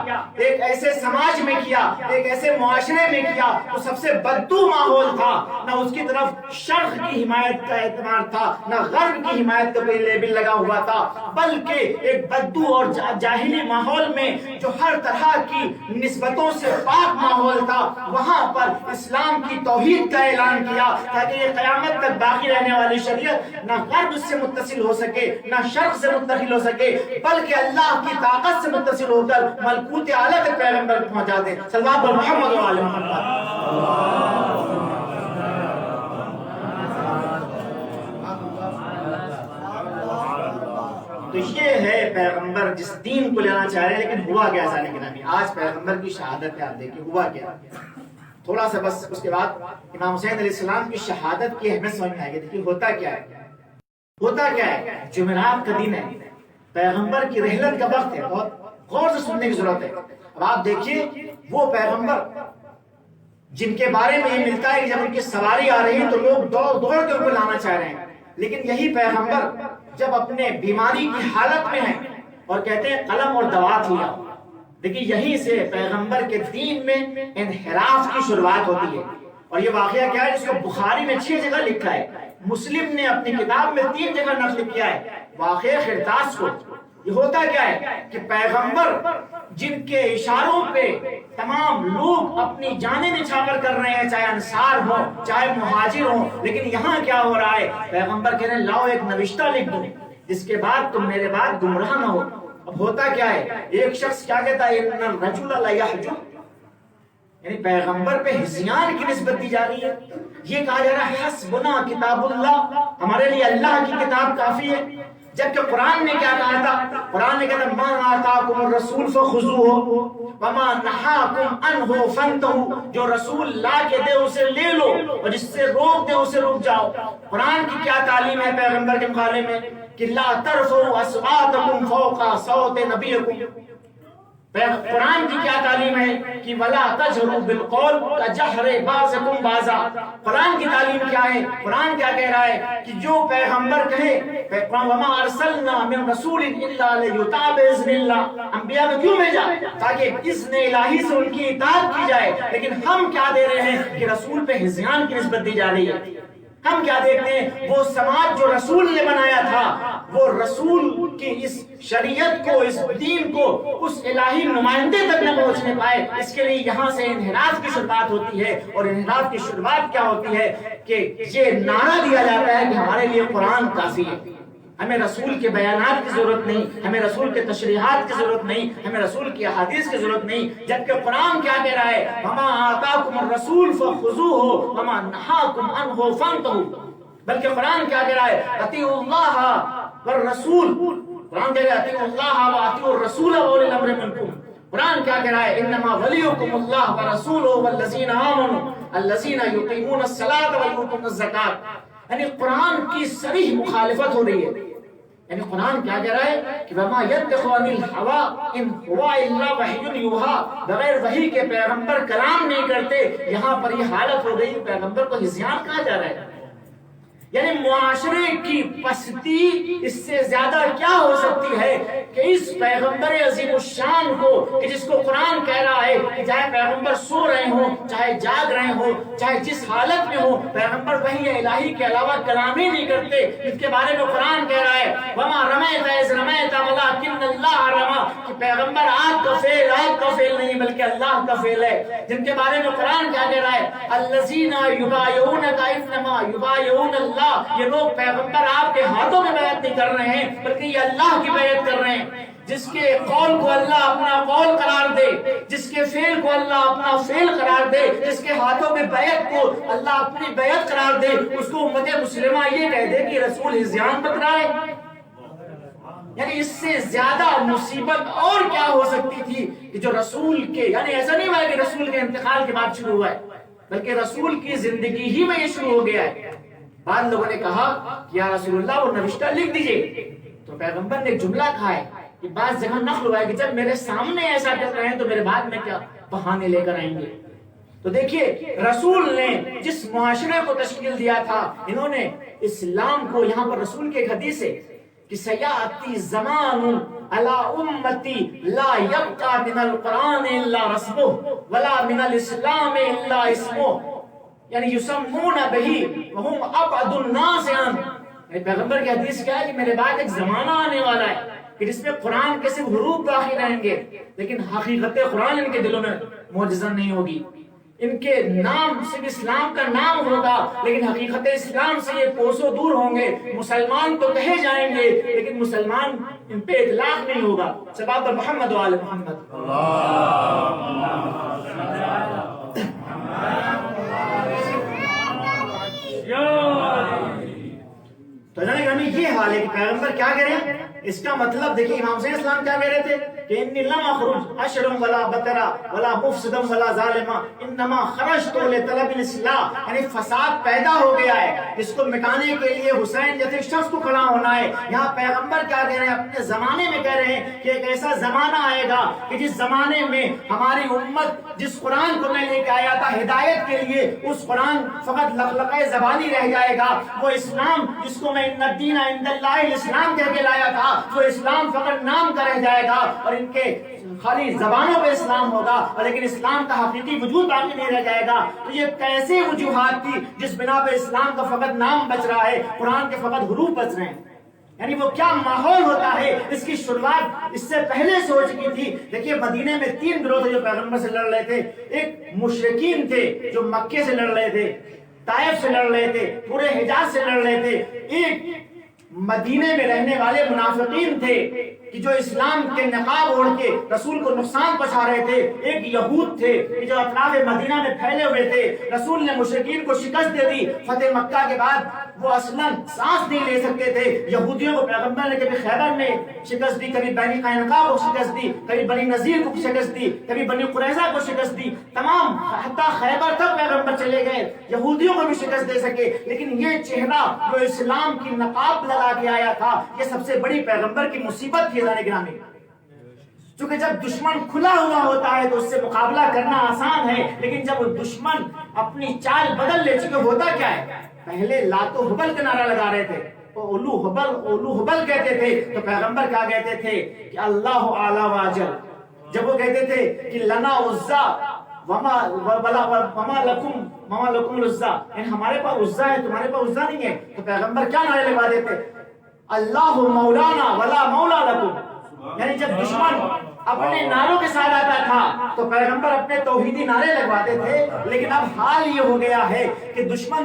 ایک ایسے سماج میں کیا، ایک ایسے معاشرے میں کیا تو سب سے بدو ماحول تھا، نہ اس کی طرف شرق کی حمایت کا اعتماد تھا، نہ غرب کی حمایت کا کوئی لیبل لگا ہوا تھا، بلکہ ایک بدو اور جاہلی ماحول میں جو ہر طرح کی نسبتوں سے پاک ماحول تھا، وہاں پر اسلام کی توحید کا اعلان کیا تاکہ یہ قیامت تک باقی رہنے والی شریعت نہ غرب سے متصل ہو سکے، نہ شرق سے منتقل ہو سکے، بلکہ اللہ کی طاقت سے متصل ہو کر ملکوت اعلیٰ تک پیغمبر پہنچا دے۔ صلوات محمد و آل محمد۔ تو یہ ہے پیغمبر جس دین کو لینا چاہ رہے ہیں، لیکن ہوا کیا ایسا نہیں کہ آج پیغمبر کی شہادت ہے، آپ دیکھیں ہوا کیا۔ تھوڑا سا بس اس کے بعد امام حسین علیہ السلام کی شہادت کی اہمیت سمجھ میں آئے گی۔ دیکھیے ہوتا کیا ہے، ہوتا کیا ہے، جمعرات کا دن ہے، پیغمبر کی رحلت کا وقت ہے، بہت غور سے سننے کی ضرورت ہے۔ اب آپ دیکھیے وہ پیغمبر جن کے بارے میں یہ ملتا ہے کہ جب ان کی سواری آ رہی ہے تو لوگ دوڑ دوڑ کے ان کو لانا چاہ رہے ہیں، لیکن یہی پیغمبر جب اپنے بیماری کی حالت میں ہیں اور کہتے ہیں قلم اور دوات لیا، دیکھیے یہیں سے پیغمبر کے دین میں انحراف کی شروعات ہوتی ہے۔ اور یہ واقعہ کیا ہے جس کو بخاری میں 6 جگہ لکھا ہے، مسلم نے اپنی کتاب میں 3 جگہ نقل کیا ہے واقعہ خرطاس کو۔ یہ ہوتا کیا ہے کہ پیغمبر جن کے اشاروں پہ تمام لوگ اپنی جانیں نچھاور کر رہے ہیں، چاہے انصار ہو چاہے مہاجر ہو، لیکن یہاں کیا ہو رہا ہے، پیغمبر کہہ رہے ہیں لاؤ ایک نوشتہ لکھ دو جس کے بعد تم میرے بعد گمراہ نہ ہو۔ اب ہوتا کیا ہے، ایک شخص کیا کہتا ہے ان الرجل لا يحجب، یعنی پیغمبر پہ ہذیان کی نسبت دی جا رہی ہے۔ یہ کہا جا رہا ہے حسبنا کتاب اللہ، ہمارے لیے اللہ کی کتاب کافی ہے، جبکہ قرآن نے کیا کہا تھا، قرآن نے کہا تھا ما آتاکم الرسول فخذوہ وما نہاکم عنہ فانتہوا، جو رسول لا کے دے اسے لے لو اور جس سے روک دے اسے رک جاؤ۔ قرآن کی کیا تعلیم ہے پیغمبر کے مقابلے میں کہ لا ترفعوا اصواتکم فوق صوت نبیکم، قرآن کی کیا تعلیم ہے کہ ولا تجہروا بالقول کجہر بعضکم بعضا۔ قرآن کی تعلیم کیا ہے، قرآن کیا کہہ رہا ہے کہ جو پیغمبر کہے وما ارسلنا من رسول الا لیطاع باذن اللہ، انبیاء کو کیوں بھیجا تاکہ اذن الہی سے ان کی اطاعت کی جائے، لیکن ہم کیا دے رہے ہیں کہ رسول پہ ہذیان کی نسبت دی جا رہی ہے۔ ہم کیا دیکھتے ہیں، وہ سماج جو رسول نے بنایا تھا، وہ رسول کی اس شریعت کو، اس دین کو اس الہی نمائندے تک نہ پہنچنے پائے، اس کے لیے یہاں سے انحراف کی شروعات ہوتی ہے۔ اور انحراف کی شروعات کیا ہوتی ہے کہ یہ نعرہ دیا جاتا ہے کہ ہمارے لیے قرآن کافی ہے، ہمیں رسول کے بیانات کی ضرورت نہیں، ہمیں رسول کے تشریحات کی ضرورت نہیں، ہمیں رسول کی احادیث کی ضرورت نہیں، جبکہ قرآن کیا کہہ رہا ہے وما آتاکم الرسول فخذوہ وما نہاکم عنہ فانتہوا، بلکہ قرآن کیا کہہ رہا ہے اطیعوا اللہ والرسول، قرآن کہہ رہا ہے اطیعوا اللہ واطیعوا الرسول واولی الامر منکم، قرآن کیا کہہ رہا ہے انما ولیکم اللہ ورسولہ والذین آمنوا الذین یقیمون الصلاۃ ویؤتون الزکاۃ۔ یعنی قرآن کی صریح مخالفت ہو رہی ہے، یعنی قرآن کیا کہہ رہا ہے کہ وما ینطق عن الہوی ان هو الا وحی یوحی، بغیر وحی کے پیغمبر کلام نہیں کرتے۔ یہاں پر یہ حالت ہو گئی، پیغمبر کو ہذیان کہا جا رہا ہے۔ یعنی معاشرے کی پستی اس سے زیادہ کیا ہو سکتی ہے کہ اس پیغمبر عظیم الشان کو، کہ جس کو قرآن کہہ رہا ہے کہ چاہے پیغمبر سو رہے ہوں چاہے جاگ رہے ہوں چاہے جس حالت میں ہو، پیغمبر وحی الہی کے علاوہ کلام ہی نہیں کرتے، جس کے بارے میں قرآن کہہ رہا ہے وما رمیت اذ رمیت ولکن اللہ رمی، کہ پیغمبر آپ کا فعل نہیں بلکہ اللہ کا فعل ہے، جن کے بارے میں قرآن کیا کہہ رہا ہے، الذین یبایعونک انما یبایعون اللہ، یہ لوگ پیغمبر آپ کے ہاتھوں میں بیعت نہیں کر رہے ہیں بلکہ یہ اللہ کی بیعت کر رہے ہیں۔ جس کے قول کو اللہ اپنا قول قرار دے، جس کے فعل کو اللہ اپنا فعل قرار دے، جس کے ہاتھوں میں بیعت کو اللہ اپنی بیعت قرار دے، اس کو امت مسلمہ یہ کہہ دے کہ رسول ہذیان پکڑائے، یعنی اس سے زیادہ مصیبت اور کیا ہو سکتی تھی کہ جو رسول کے، یعنی ایسا نہیں ہوا ہے کہ رسول کے انتقال کے بعد شروع ہوا ہے، بلکہ رسول کی زندگی ہی میں یہ شروع ہو گیا ہے۔ بعض لوگوں نے کہا کہ یا رسول اللہ وہ نوشتہ لکھ دیجئے، تو پیغمبر نے ایک جملہ کہا ہے کہ بعض جگہ نقل ہوا ہے کہ جب میرے سامنے ایسا کر رہے ہیں تو میرے بعد میں کیا بہانے لے کر آئیں گے۔ تو دیکھیے رسول نے جس معاشرے کو تشکیل دیا تھا، انہوں نے اسلام کو، یہاں پر رسول کے ایک حدیث ہے کہ سیاتی زمان علی امتی لا یبقى من القرآن الا رسمه ولا من الاسلام الا اسمه، یعنی یسمون بہی وہم ابعد الناس عنہ۔ پیغمبر کی حدیث کیا ہے کہ میرے بعد ایک زمانہ آنے والا ہے کہ جس میں قرآن کے صرف حروف باقی رہیں گے لیکن حقیقت قرآن ان کے دلوں میں معجزہ نہیں ہوگی، ان کے نام صرف اسلام کا نام ہوگا لیکن حقیقت اسلام سے یہ کوسوں دور ہوں گے، مسلمان تو کہے جائیں گے لیکن مسلمان ان پہ اطلاق نہیں ہوگا۔ صلوات پر محمد و آل محمد۔ تو جناب یہ حال ہے کہ پیغمبر کیا کریں، اس کا مطلب دیکھیں امام حسین اسلام کیا کہہ رہے تھے کہ انی لم اخرج اشرا ولا بطرا ولا مفسدا ولا ظالما انما خرجت لطلب الاصلاح، یعنی فساد پیدا ہو گیا ہے، اس کو مٹانے کے لیے حسین جیسے شخص کو کھڑا ہونا ہے۔ یہاں پیغمبر کیا کہہ رہے ہیں، اپنے زمانے میں کہہ رہے ہیں کہ ایک ایسا زمانہ آئے گا کہ جس زمانے میں ہماری امت جس قرآن کو میں لے کے آیا تھا ہدایت کے لیے، اس قرآن فقط لقلقہ زبانی رہ جائے گا، وہ اسلام جس کو میں ان الدین عند اللہ الاسلام کہہ کے لایا تھا وہ اسلام فقط نام کا رہ جائے گا اور ان کے خالی زبانوں پہ اسلام ہوگا لیکن اسلام کا حقیقی وجود باقی نہیں رہ جائے گا۔ تو یہ کیسے وجوہات تھی جس بنا پہ اسلام کا فقط نام بچ رہا ہے، قرآن کے فقط حروف بچ رہے ہیں، یعنی وہ کیا ماحول ہوتا ہے، اس کی شروعات اس سے پہلے سے ہو چکی تھی۔ دیکھیے مدینے میں 3 گروہ تھے جو پیغمبر سے لڑ رہے تھے، ایک مشرکین تھے جو مکے سے لڑ رہے تھے، طائف سے لڑ رہے تھے، پورے حجاز سے لڑ رہے تھے، ایک مدینے میں رہنے والے منافقین تھے کہ جو اسلام کے نقاب اوڑھ کے رسول کو نقصان پہنچا رہے تھے، ایک یہود تھے کہ جو اطراف مدینہ میں پھیلے ہوئے تھے۔ رسول نے مشرکین کو شکست دے دی فتح مکہ کے بعد، وہ اصلاً سانس نہیں لے سکتے تھے۔ یہودیوں کو پیغمبر نے کبھی خیبر میں شکست دی، کبھی بنی قینقاع کو شکست دی، کبھی بنی نذیر کو شکست دی، کبھی بنی قریظہ کو شکست دی، تمام حتیٰ خیبر تک پیغمبر چلے گئے، یہودیوں کو بھی شکست دے سکے۔ لیکن یہ چہرہ جو اسلام کی نقاب لگا کے آیا تھا، یہ سب سے بڑی پیغمبر کی مصیبت تھی گرامی، چونکہ جب دشمن کھلا ہوا ہوتا ہے تو اس سے مقابلہ کرنا آسان ہے، لیکن جب دشمن اپنی چال بدل لے چکے ہوتا کیا ہے، پہلے لات و حبل کا نعرہ لگا رہے تھے، اولو حبل کہتے تھے، تو پیغمبر کیا کہتے تھے کہ اللہ اعلی واجل، جب وہ کہتے تھے کہ لنا عزا وما لکم العزا، یعنی ہمارے پاس عزا ہے تمہارے پاس عزا نہیں ہے، تو پیغمبر کیا نعرے لگا دیتے، اللہ مولانا ولا مولا لکم، یعنی جب دشمن اپنے نعروں کے ساتھ آتا تھا تو پیغمبر اپنے توحیدی نعرے لگواتے تھے، لیکن اب حال یہ ہو گیا ہے کہ دشمن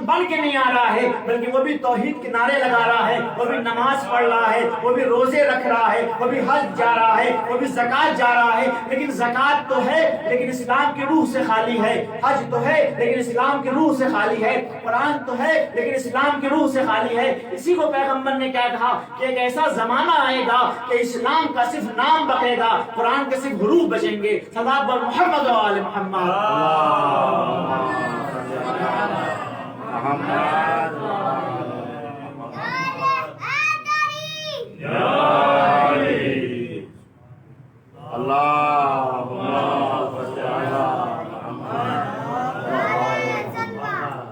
بن کے نہیں آ رہا ہے بلکہ وہ بھی توحید کے نعرے لگا رہا ہے، وہ بھی نماز پڑھ رہا ہے، وہ بھی روزے رکھ رہا ہے، وہ بھی حج جا رہا ہے، وہ بھی زکوٰۃ جا رہا ہے، لیکن زکوٰۃ تو ہے لیکن اسلام کی روح سے خالی ہے، حج تو ہے لیکن اسلام کی روح سے خالی ہے، قرآن تو ہے لیکن اسلام کی روح سے خالی ہے۔ اسی کو پیغمبر نے کیا کہا کہ ایک ایسا زمانہ آئے گا کہ اسلام کا صرف نام بقے گا، قرآن کے صرف حروف بچیں گے۔ صلوات بر محمد و آل محمد۔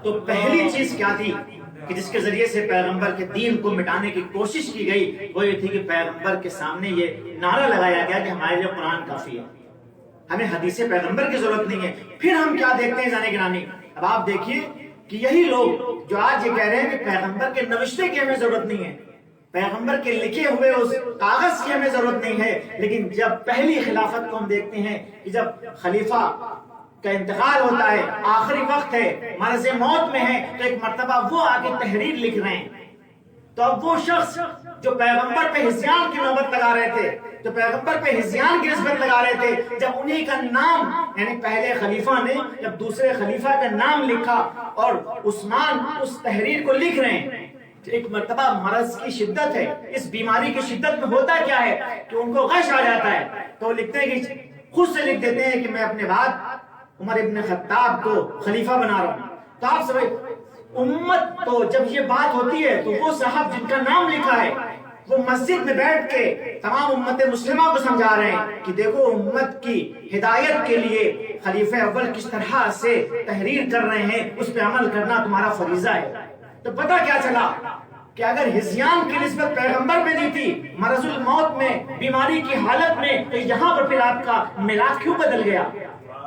تو پہلی چیز کیا تھی کہ جس کے ذریعے سے پیغمبر کے دین کو مٹانے کی کوشش کی گئی، وہ یہ تھی کہ پیغمبر کے سامنے یہ نعرہ لگایا گیا کہ ہمارے لیے قرآن کافی ہے، ہمیں حدیث پیغمبر کی ضرورت نہیں ہے۔ پھر ہم کیا دیکھتے ہیں جانے گرامی، اب آپ دیکھیے کہ یہی لوگ جو آج یہ کہہ رہے ہیں کہ پیغمبر کے نوشتے کی ہمیں ضرورت نہیں ہے، پیغمبر کے لکھے ہوئے اس کاغذ کی ہمیں ضرورت نہیں ہے، لیکن جب پہلی خلافت کو ہم دیکھتے ہیں کہ جب خلیفہ کا انتقال ہوتا ہے، آخری وقت ہے، مرض موت میں ہے، تو ایک مرتبہ وہ آگے تحریر لکھ رہے ہیں. تو اب وہ شخص جو پیغمبر پہ ہذیان کی نوبت لگا رہے تھے، جو پیغمبر پہ ہذیان کی نسبت لگا رہے تھے، جب انہی کا نام یعنی پہلے خلیفہ نے جب دوسرے خلیفہ کا نام لکھا اور عثمان اس تحریر کو لکھ رہے ہیں، ایک مرتبہ مرض کی شدت ہے، اس بیماری کی شدت میں ہوتا کیا ہے کہ ان کو غش آ جاتا ہے، تو وہ لکھتے ہیں کہ خود سے لکھ دیتے ہیں کہ میں اپنے بعد عمر ابن خطاب کو خلیفہ بنا رہا ہوں. تو آپ سب امت تو جب یہ بات ہوتی ہے تو وہ صاحب جن کا نام لکھا ہے وہ مسجد میں بیٹھ کے تمام امت مسلمہ کو سمجھا رہے ہیں کہ دیکھو امت کی ہدایت کے لیے خلیفہ اول کس طرح سے تحریر کر رہے ہیں، اس پہ عمل کرنا تمہارا فریضہ ہے. تو پتہ کیا چلا کہ اگر ہذیان کی نسبت پیغمبر پہ دی تھی مرض الموت میں، بیماری کی حالت میں، تو یہاں پر پھر آپ کا میراث کیوں بدل گیا؟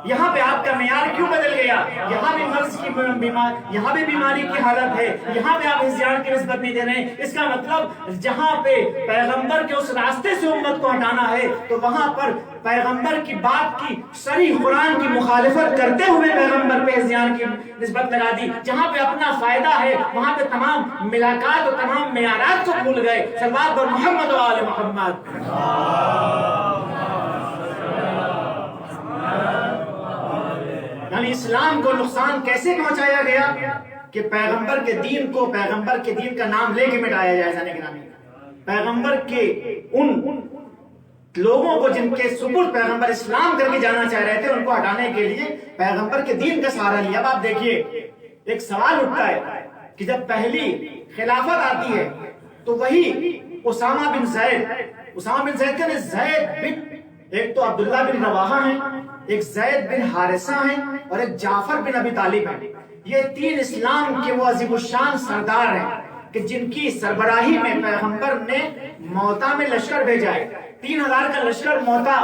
یہاں پہ آپ کا معیار کیوں بدل گیا؟ یہاں بھی مرض کی بیماری، یہاں بھی بیماری کی حالت ہے، یہاں پہ آپ ہذیان کی نسبت نہیں دے رہے ہیں. اس کا مطلب جہاں پہ پیغمبر کے اس راستے سے امت کو ہٹانا ہے تو وہاں پر پیغمبر کی بات کی صریح قرآن کی مخالفت کرتے ہوئے پیغمبر پہ ہذیان کی نسبت لگا دی. جہاں پہ اپنا فائدہ ہے وہاں پہ تمام ملاقات اور تمام معیارات کو بھول گئے. صلوات پر محمد و آل محمد. یعنی اسلام کو نقصان کیسے پہنچایا گیا کہ پیغمبر کے دین کو، پیغمبر کے دین کا نام لے کے مٹایا جائے. زانے گرامی، پیغمبر کے ان لوگوں کو جن کے سپرد پیغمبر اسلام کر کے جانا چاہ رہے تھے، ان کو ہٹانے کے لیے پیغمبر کے دین کا سہارا لیا. اب آپ دیکھیے ایک سوال اٹھتا ہے کہ جب پہلی خلافت آتی ہے تو وہی اسامہ بن زید کا زید بن، ایک تو عبداللہ بن رواحہ ہیں، ایک زید بن حارثہ ہیں اور ایک جعفر بن ابی طالب ہیں. یہ تین اسلام کے وہ عظیم الشان سردار ہیں کہ جن کی سربراہی میں پیغمبر نے موتا میں لشکر بھیجا ہے. 3000 کا لشکر موتا،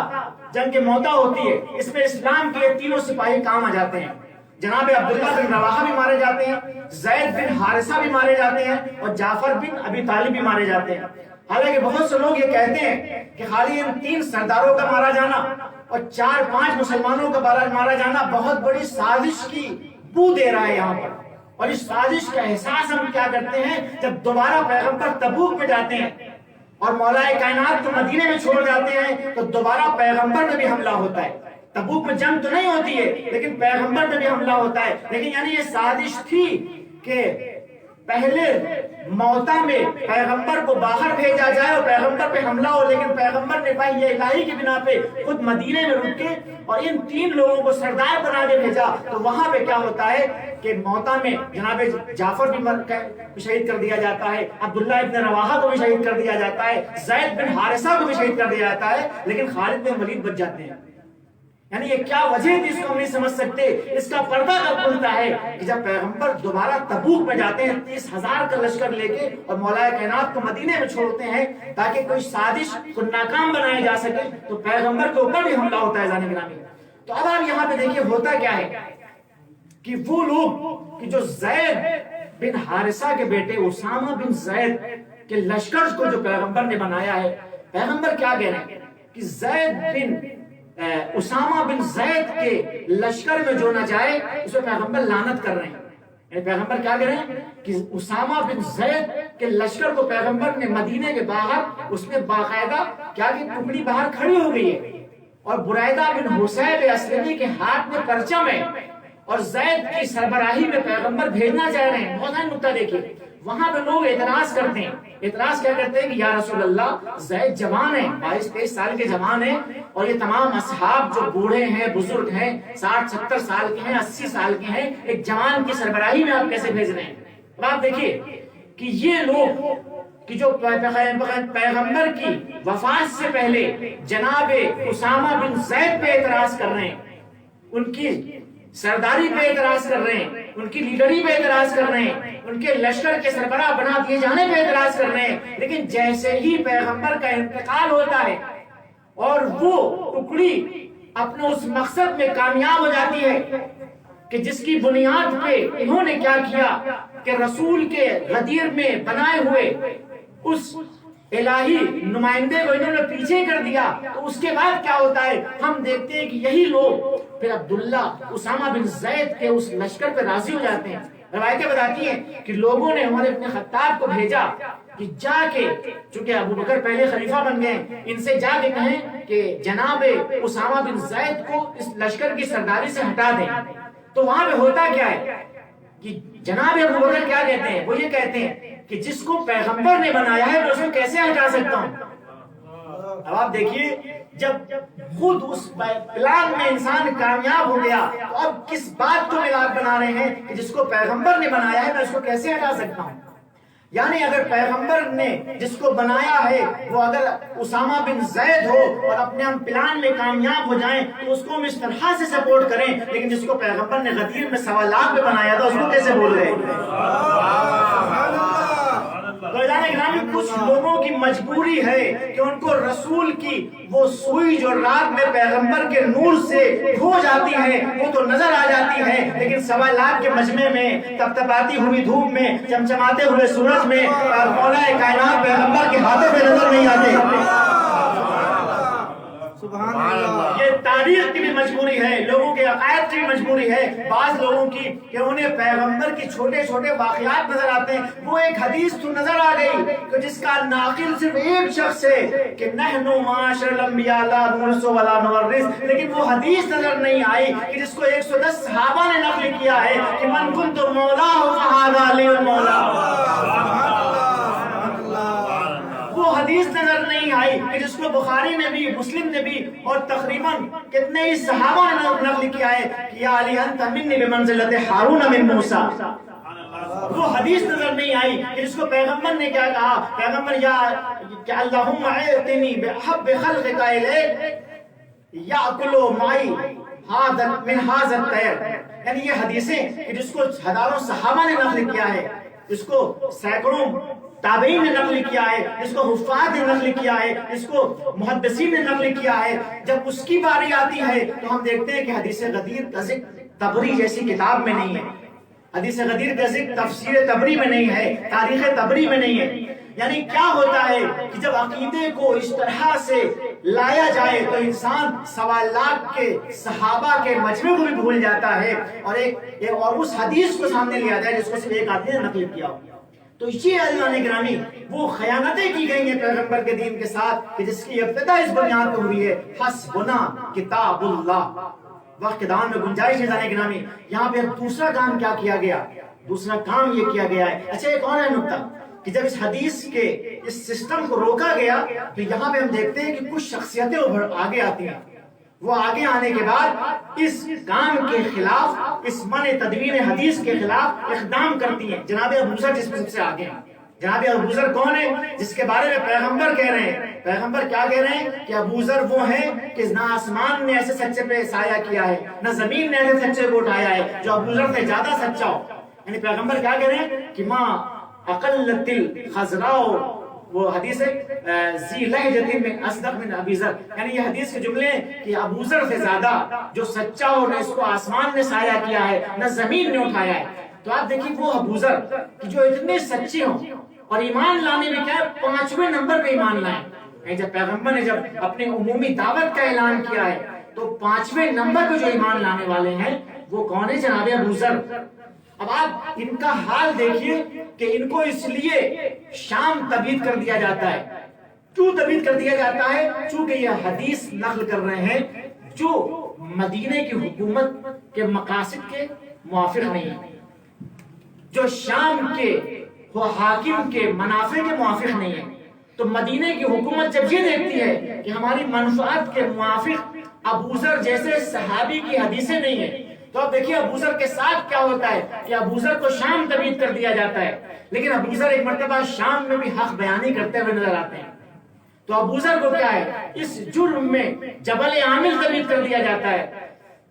جنگ کے موتا ہوتی ہے، اس میں اسلام کے تینوں سپاہی کام آ جاتے ہیں. جناب عبداللہ بن رواحہ بھی مارے جاتے ہیں، زید بن حارثہ بھی مارے جاتے ہیں اور جعفر بن ابی طالب بھی مارے جاتے ہیں. حالانکہ بہت سے لوگ یہ کہتے ہیں کہ خالی ان 3 سرداروں کا مارا جانا اور 4-5 مسلمانوں کا مارا جانا بہت بڑی سازش کی بو دے رہا ہے یہاں پر. اور اس سازش کا احساس ہم کیا کرتے ہیں جب دوبارہ پیغمبر تبوک میں جاتے ہیں اور مولا کائنات کو مدینے میں چھوڑ جاتے ہیں تو دوبارہ پیغمبر میں بھی حملہ ہوتا ہے. تبوک میں جنگ تو نہیں ہوتی ہے لیکن پیغمبر میں بھی حملہ ہوتا ہے. لیکن یعنی یہ سازش تھی کہ پہلے موتا میں پیغمبر کو باہر بھیجا جائے اور پیغمبر پہ حملہ ہو، لیکن پیغمبر نے وحی الہی کی بنا پہ خود مدینے میں رکے اور ان 3 لوگوں کو سردار بنا کے بھیجا. تو وہاں پہ کیا ہوتا ہے کہ موتا میں جناب جعفر بھی شہید کر دیا جاتا ہے، عبداللہ ابن رواحہ کو بھی شہید کر دیا جاتا ہے، زید بن حارثہ کو بھی شہید کر دیا جاتا ہے، لیکن خالد بن ولید بچ جاتے ہیں. یعنی یہ کیا وجہ تھی اس کو ہم نہیں سمجھ سکتے. اس کا پردہ کب کھلتا ہے کہ جب پیغمبر دوبارہ تبوک میں جاتے ہیں 30,000 کا لشکر لے کے اور مولا کائنات کو مدینے میں چھوڑتے ہیں تاکہ کوئی سازش کو ناکام بنایا جا سکے، تو پیغمبر کے اوپر بھی حملہ ہوتا ہے. زانے گرامی، تو اب آپ یہاں پہ دیکھیے ہوتا کیا ہے کہ وہ لوگ کہ جو زید بن حارثہ کے بیٹے اسامہ بن زید کے لشکر کو جو پیغمبر نے بنایا ہے، پیغمبر کیا کہہ رہے ہیں کہ زید بن اسامہ بن زید کے لشکر میں جو نہ جائے اس میں پیغمبر لعنت کر رہے ہیں. پیغمبر کیا کہہ رہے ہیں کہ اسامہ بن زید کے لشکر کو پیغمبر نے مدینے کے باہر اس میں باقاعدہ کیا کہ ٹکڑی باہر کھڑی ہو گئی ہے اور بریدہ بن حسیب اسلمی کے ہاتھ میں پرچم ہے اور زید کی سربراہی میں پیغمبر بھیجنا چاہ رہے ہیں. بہت اہم نقطہ دیکھیے، وہاں پہ لوگ اعتراض کرتے ہیں. اعتراض کیا کرتے ہیں کہ یا رسول اللہ زید جوان ہیں، 22-23 سال کے جوان ہیں اور یہ تمام اصحاب جو بوڑھے ہیں، بزرگ ہیں، 60-70 سال کے ہیں، 80 سال کے ہیں، ایک جوان کی سربراہی میں آپ کیسے بھیج رہے ہیں؟ اب آپ دیکھیے کہ یہ لوگ کہ جو پیغمبر کی وفات سے پہلے جناب اسامہ بن زید پہ اعتراض کر رہے ہیں، ان کی سرداری پہ اعتراض کر رہے ہیں، ان کی لیڈری پہ اعتراض کر رہے ہیں، ان کے لشکر کے سربراہ بنا دیے جانے پہ اعتراض کر رہے ہیں. لیکن جیسے ہی پیغمبر کا انتقال ہوتا ہے اور وہ ٹکڑی اپنے اس مقصد میں کامیاب ہو جاتی ہے کہ جس کی بنیاد پہ انہوں نے کیا کیا کہ رسول کے غدیر میں بنائے ہوئے اس الہی نمائندے کو انہوں نے پیچھے کر دیا، تو اس کے بعد کیا ہوتا ہے؟ ہم دیکھتے ہیں کہ یہی لوگ پھر عبداللہ اسامہ بن زید کے اس لشکر پہ راضی ہو جاتے ہیں۔ روایتیں بتاتی ہیں کہ لوگوں نے عمر بن خطاب کو بھیجا کہ جا کے، چونکہ ابو بکر پہلے خلیفہ بن گئے، ان سے جا کے کہیں کہ جناب اسامہ بن زید کو اس لشکر کی سرداری سے ہٹا دیں۔ تو وہاں پہ ہوتا کیا ہے کہ جناب ابو بکر کیا کہتے ہیں؟ وہ یہ کہتے ہیں کہ جس کو پیغمبر نے بنایا ہے میں اس کو کیسے ہٹا سکتا ہوں؟ اب آپ دیکھیے، جب خود اس پلان میں انسان کامیاب ہو گیا تو اب کس بات کو ملاک بنا رہے ہیں کہ جس کو پیغمبر نے بنایا ہے میں اس کو کیسے ہٹا سکتا ہوں؟ یعنی اگر پیغمبر نے جس کو بنایا ہے وہ اگر اسامہ بن زید ہو اور اپنے ہم پلان میں کامیاب ہو جائیں تو اس کو ہم اس طرح سے سپورٹ کریں، لیکن جس کو پیغمبر نے غدیر میں 1.25 لاکھ میں بنایا تھا اس کو کیسے بول رہے ہیں؟ کچھ لوگوں کی مجبوری ہے کہ ان کو رسول کی وہ سوئی جو رات میں پیغمبر کے نور سے کھو جاتی ہے وہ تو نظر آ جاتی ہے، لیکن 1.25 لاکھ کے مجمع میں تپتپاتی ہوئی دھوپ میں چمچماتے ہوئے سورج میں مولا کائنات پیغمبر کے ہاتھوں میں نظر نہیں آتے۔ یہ تاریخ کی بھی مجبوری ہے، لوگوں کے عقائد کی بھی مجبوری ہے، بعض لوگوں کی کہ انہیں پیغمبر کی چھوٹے چھوٹے واقعات نظر آتے ہیں۔ وہ ایک حدیث تو نظر آ گئی کہ جس کا ناقل صرف ایک شخص ہے کہ نحن معاشر الانبیاء لا نورث ولا نورث، لیکن وہ حدیث نظر نہیں آئی کہ جس کو 110 صحابہ نے نقل کیا ہے کہ من کنت مولاہ فہذا علی المولا۔ وہ حدیث نظر نہیں آئی کہ جس کو بخاری نے بھی، مسلم نے بھی اور تقریباً کتنے ہی صحابہ نے نقل کیا ہے کہ یا علی انت منی بمنزلت ہارون من موسیٰ۔ وہ حدیث نظر نہیں آئی کہ جس کو پیغمبر نے کیا کہا، پیغمبر یا کہ اللہم اعطنی بحب خلقک الیک یاکلوا معی من ھذا الطیر۔ یعنی یہ حدیثیں کہ جس کو ہزاروں صحابہ نے نقل کیا ہے، جس کو سینکڑوں تابعین نے نقل کیا ہے، جس کو حفاظ نے نقل کیا ہے، جس کو محدثین نے نقل کیا ہے، جب اس کی باری آتی ہے تو ہم دیکھتے ہیں کہ حدیث غدیر کا ذکر طبری جیسی کتاب میں نہیں ہے، حدیث غدیر کا ذکر تفسیر طبری میں نہیں ہے، تاریخ طبری میں نہیں ہے۔ یعنی کیا ہوتا ہے کہ جب عقیدے کو اس طرح سے لایا جائے تو انسان 1.25 لاکھ کے صحابہ کے مجمع کو بھی بھول جاتا ہے اور اس حدیث کو سامنے لے آتا ہے جس کو صرف ایک آدمی نے نقل کیا ہو۔ تو یہ عزیزان گرامی وہ خیانتیں کی گئی ہیں پیغمبر کے دین کے ساتھ کہ جس کی ابتدا اس بنیاد پر ہوئی ہے حسبنا کتاب اللہ۔ وقت کے دوران میں گنجائش ہے عزیزان گرامی، یہاں پہ دوسرا کام کیا کیا گیا؟ دوسرا کام یہ کیا گیا ہے، اچھا ایک اور ہے نکتہ کہ جب اس حدیث کے اس سسٹم کو روکا گیا تو یہاں پہ ہم دیکھتے ہیں کہ کچھ شخصیتیں آگے آتی ہیں، وہ آگے آنے کے بعد اس کام کے خلاف، اس منع تدوین حدیث کے خلاف اقدام کرتی ہیں۔ جناب ابوذر جس میں سب سے آگے ہیں۔ جناب ابوذر کون ہے؟ جس کے بارے میں پیغمبر کہہ رہے ہیں، پیغمبر کیا کہہ رہے ہیں کہ ابوذر وہ ہیں کہ نہ آسمان نے ایسے سچے پہ سایہ کیا ہے، نہ زمین نے ایسے سچے کو اٹھایا ہے جو ابوذر سے زیادہ سچا ہو۔ یعنی پیغمبر کیا کہہ رہے ہیں کہ ماں اقلت الخضراء، وہ حدیث ہے ذی لہجۃ من اصدق من ابی ذر، یعنی یہ حدیث کے جملے ہیں کہ ابو ذر سے زیادہ جو سچا ہو، نہ اس کو آسمان نے سایہ کیا ہے نہ زمین نے اٹھایا ہے۔ تو آپ دیکھیں وہ ابو ذر کہ جو اتنے سچے ہوں اور ایمان لانے میں کیا ہے 5ویں نمبر پہ ایمان لائیں۔ جب پیغمبر نے جب اپنے عمومی دعوت کا اعلان کیا ہے تو 5ویں نمبر پہ جو ایمان لانے والے ہیں وہ کون ہے؟ جناب ابو ذر۔ اب آپ ان کا حال دیکھیے کہ ان کو اس لیے شام تبعید کر دیا جاتا ہے۔ کیوں تبعید کر دیا جاتا ہے؟ چونکہ یہ حدیث نقل کر رہے ہیں جو مدینے کی حکومت کے مقاصد کے موافق نہیں ہے، جو شام کے حاکم کے منافع کے موافق نہیں ہے۔ تو مدینے کی حکومت جب یہ دیکھتی ہے کہ ہماری منفعت کے موافق ابوذر جیسے صحابی کی حدیثیں نہیں ہیں، تو اب دیکھیے ابوذر کے ساتھ کیا ہوتا ہے کہ ابوذر کو شام تبعید کر دیا جاتا ہے، لیکن ابوذر ایک مرتبہ شام میں بھی حق بیانی کرتے ہوئے نظر آتے ہیں۔ تو ابوذر کو کیا ہے اس جرم میں جبل عامل تبعید کر دیا جاتا ہے۔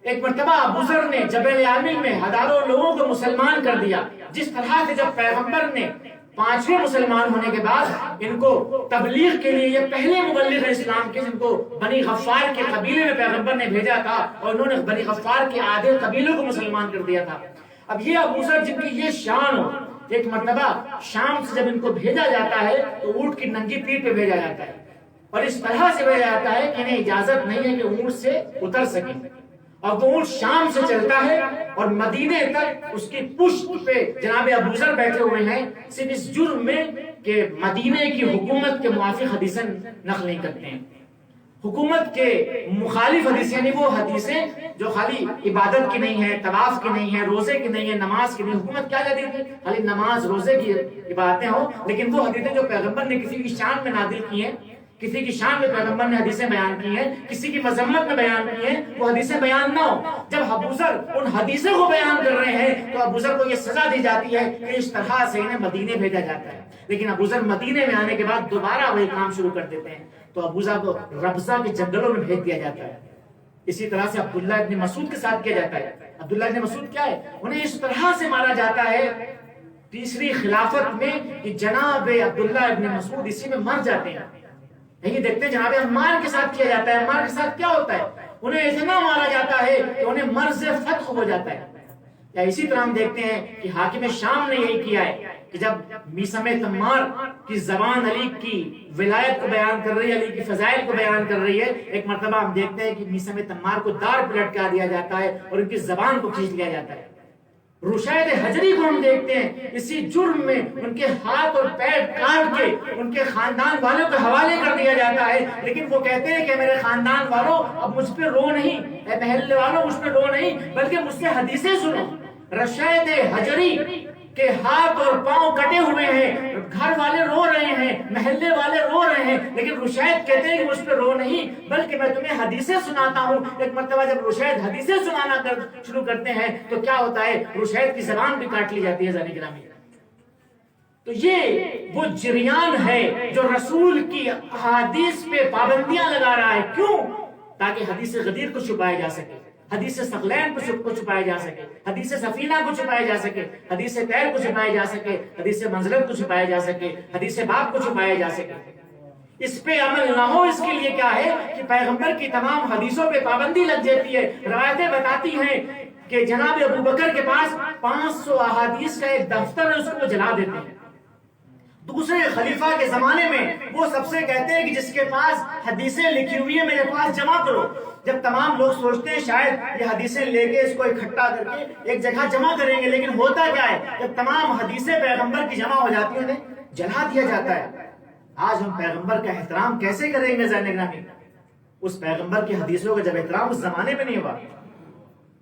ایک مرتبہ ابوذر نے جبل عامل میں ہزاروں لوگوں کو مسلمان کر دیا، جس طرح سے جب پیغمبر نے 5ویں مسلمان ہونے کے بعد ان کو تبلیغ کے لیے، یہ پہلے مبلغ اسلام کے جن کو بنی غفار کے قبیلے میں پیغمبر نے بھیجا تھا اور انہوں نے بنی غفار کے آدھے قبیلوں کو مسلمان کر دیا تھا۔ اب یہ ابوذر جن کی یہ شان ہو ایک مرتبہ شام سے جب ان کو بھیجا جاتا ہے تو اونٹ کی ننگی پیٹھ پہ بھیجا جاتا ہے، اور اس طرح سے بھیجا جاتا ہے کہ انہیں اجازت نہیں ہے کہ اونٹ سے اتر سکیں، اور وہ اونٹ شام سے چلتا ہے اور مدینے تک اس کی پشت پہ جناب ابوذر بیٹھے ہوئے ہیں، صرف اس جرم میں کہ مدینے کی حکومت کے موافق حدیثیں نقل نہیں کرتے ہیں، حکومت کے مخالف حدیثیں، یعنی وہ حدیثیں جو خالی عبادت کی نہیں ہے، طواف کی نہیں ہے، روزے کی نہیں ہے، نماز کی نہیں، حکومت کیا کہتی ہے خالی نماز روزے کی عبادتیں ہوں، لیکن وہ حدیثیں جو پیغمبر نے کسی کی شان میں نازل کی ہیں، کسی کی شان میں پیغمبر نے حدیثیں بیان کی ہیں، کسی کی مذمت میں بیان کی ہیں، وہ حدیثیں بیان نہ ہو۔ جب ابوذر ان حدیثوں کو بیان کر رہے ہیں تو ابوذر کو یہ سزا دی جاتی ہے کہ اس طرح سے انہیں مدینے بھیجا جاتا ہے، لیکن ابوذر مدینے میں آنے کے بعد دوبارہ وہی کام شروع کر دیتے ہیں، تو ابوذر کو ربضہ کے جنگلوں میں بھیج دیا جاتا ہے۔ اسی طرح سے عبداللہ ابن مسعود کے ساتھ کیا جاتا ہے۔ عبداللہ ابن مسعود کیا ہے، انہیں اس طرح سے مارا جاتا ہے تیسری خلافت میں کہ جناب عبداللہ ابن مسعود اسی میں مر جاتے ہیں۔ نہیں دیکھتے ہیں جناب عمار کے ساتھ کیا جاتا ہے، عمار کے ساتھ کیا ہوتا ہے، انہیں اتنا مارا جاتا ہے کہ انہیں مرض فتح ہو جاتا ہے۔ یا اسی طرح ہم دیکھتے ہیں کہ حاکم شام نے یہی کیا ہے کہ جب میثم تمار کی زبان علی کی ولایت کو بیان کر رہی ہے، علی کی فضائل کو بیان کر رہی ہے، ایک مرتبہ ہم دیکھتے ہیں کہ میثم تمار کو دار پہ لٹکا دیا جاتا ہے اور ان کی زبان کو کھینچ لیا جاتا ہے۔ رشید حجری کو ہم دیکھتے ہیں اسی جرم میں ان کے ہاتھ اور پیر کاٹ کے ان کے خاندان والوں کے حوالے کر دیا جاتا ہے، لیکن وہ کہتے ہیں کہ میرے خاندان والوں اب مجھ پہ رو نہیں، اے محلے والوں مجھ پہ رو نہیں، بلکہ مجھ سے حدیثیں سنو۔ رشید حجری کے ہاتھ اور پاؤں کٹے ہوئے ہیں، گھر والے رو رہے ہیں، محلے والے رو رہے ہیں، لیکن رشید کہتے ہیں کہ مجھ پہ رو نہیں بلکہ میں تمہیں حدیثیں سناتا ہوں۔ ایک مرتبہ جب رشید حدیثیں سنانا شروع کرتے ہیں تو کیا ہوتا ہے، رشید کی زبان بھی کاٹ لی جاتی ہے۔ زانی گرامی، تو یہ وہ جریان ہے جو رسول کی احادیث پہ پابندیاں لگا رہا ہے۔ کیوں؟ تاکہ حدیث غدیر کو چھپایا جا سکے، حدیث ثقلین کو چھپایا جا سکے، حدیث سفینہ کو چھپایا جا سکے، حدیث طیر کو چھپایا جا سکے، حدیث منزلت کو چھپایا جا سکے، حدیث باب کو چھپایا جا سکے۔ اس پہ عمل نہ ہو، اس کے لیے کیا ہے کہ پیغمبر کی تمام حدیثوں پہ پابندی لگ جاتی ہے۔ روایتیں بتاتی ہیں کہ جناب ابوبکر کے پاس 500 احادیث کا ایک دفتر ہے، اس کو وہ جلا دیتے ہیں۔ دوسرے خلیفہ کے زمانے میں وہ سب سے کہتے ہیں کہ جس کے پاس حدیثیں لکھی ہوئی ہیں میرے پاس جمع کرو۔ جب تمام لوگ سوچتے ہیں شاید یہ حدیثیں لے کے اس کو اکٹھا کر کے ایک جگہ جمع کریں گے، لیکن ہوتا کیا ہے، جب تمام حدیثیں پیغمبر کی جمع ہو جاتی ہیں انہیں جلا دیا جاتا ہے۔ آج ہم پیغمبر کا احترام کیسے کریں گے؟ ناظرین گرامی، اس پیغمبر کی حدیثوں کا جب احترام اس زمانے میں نہیں ہوا،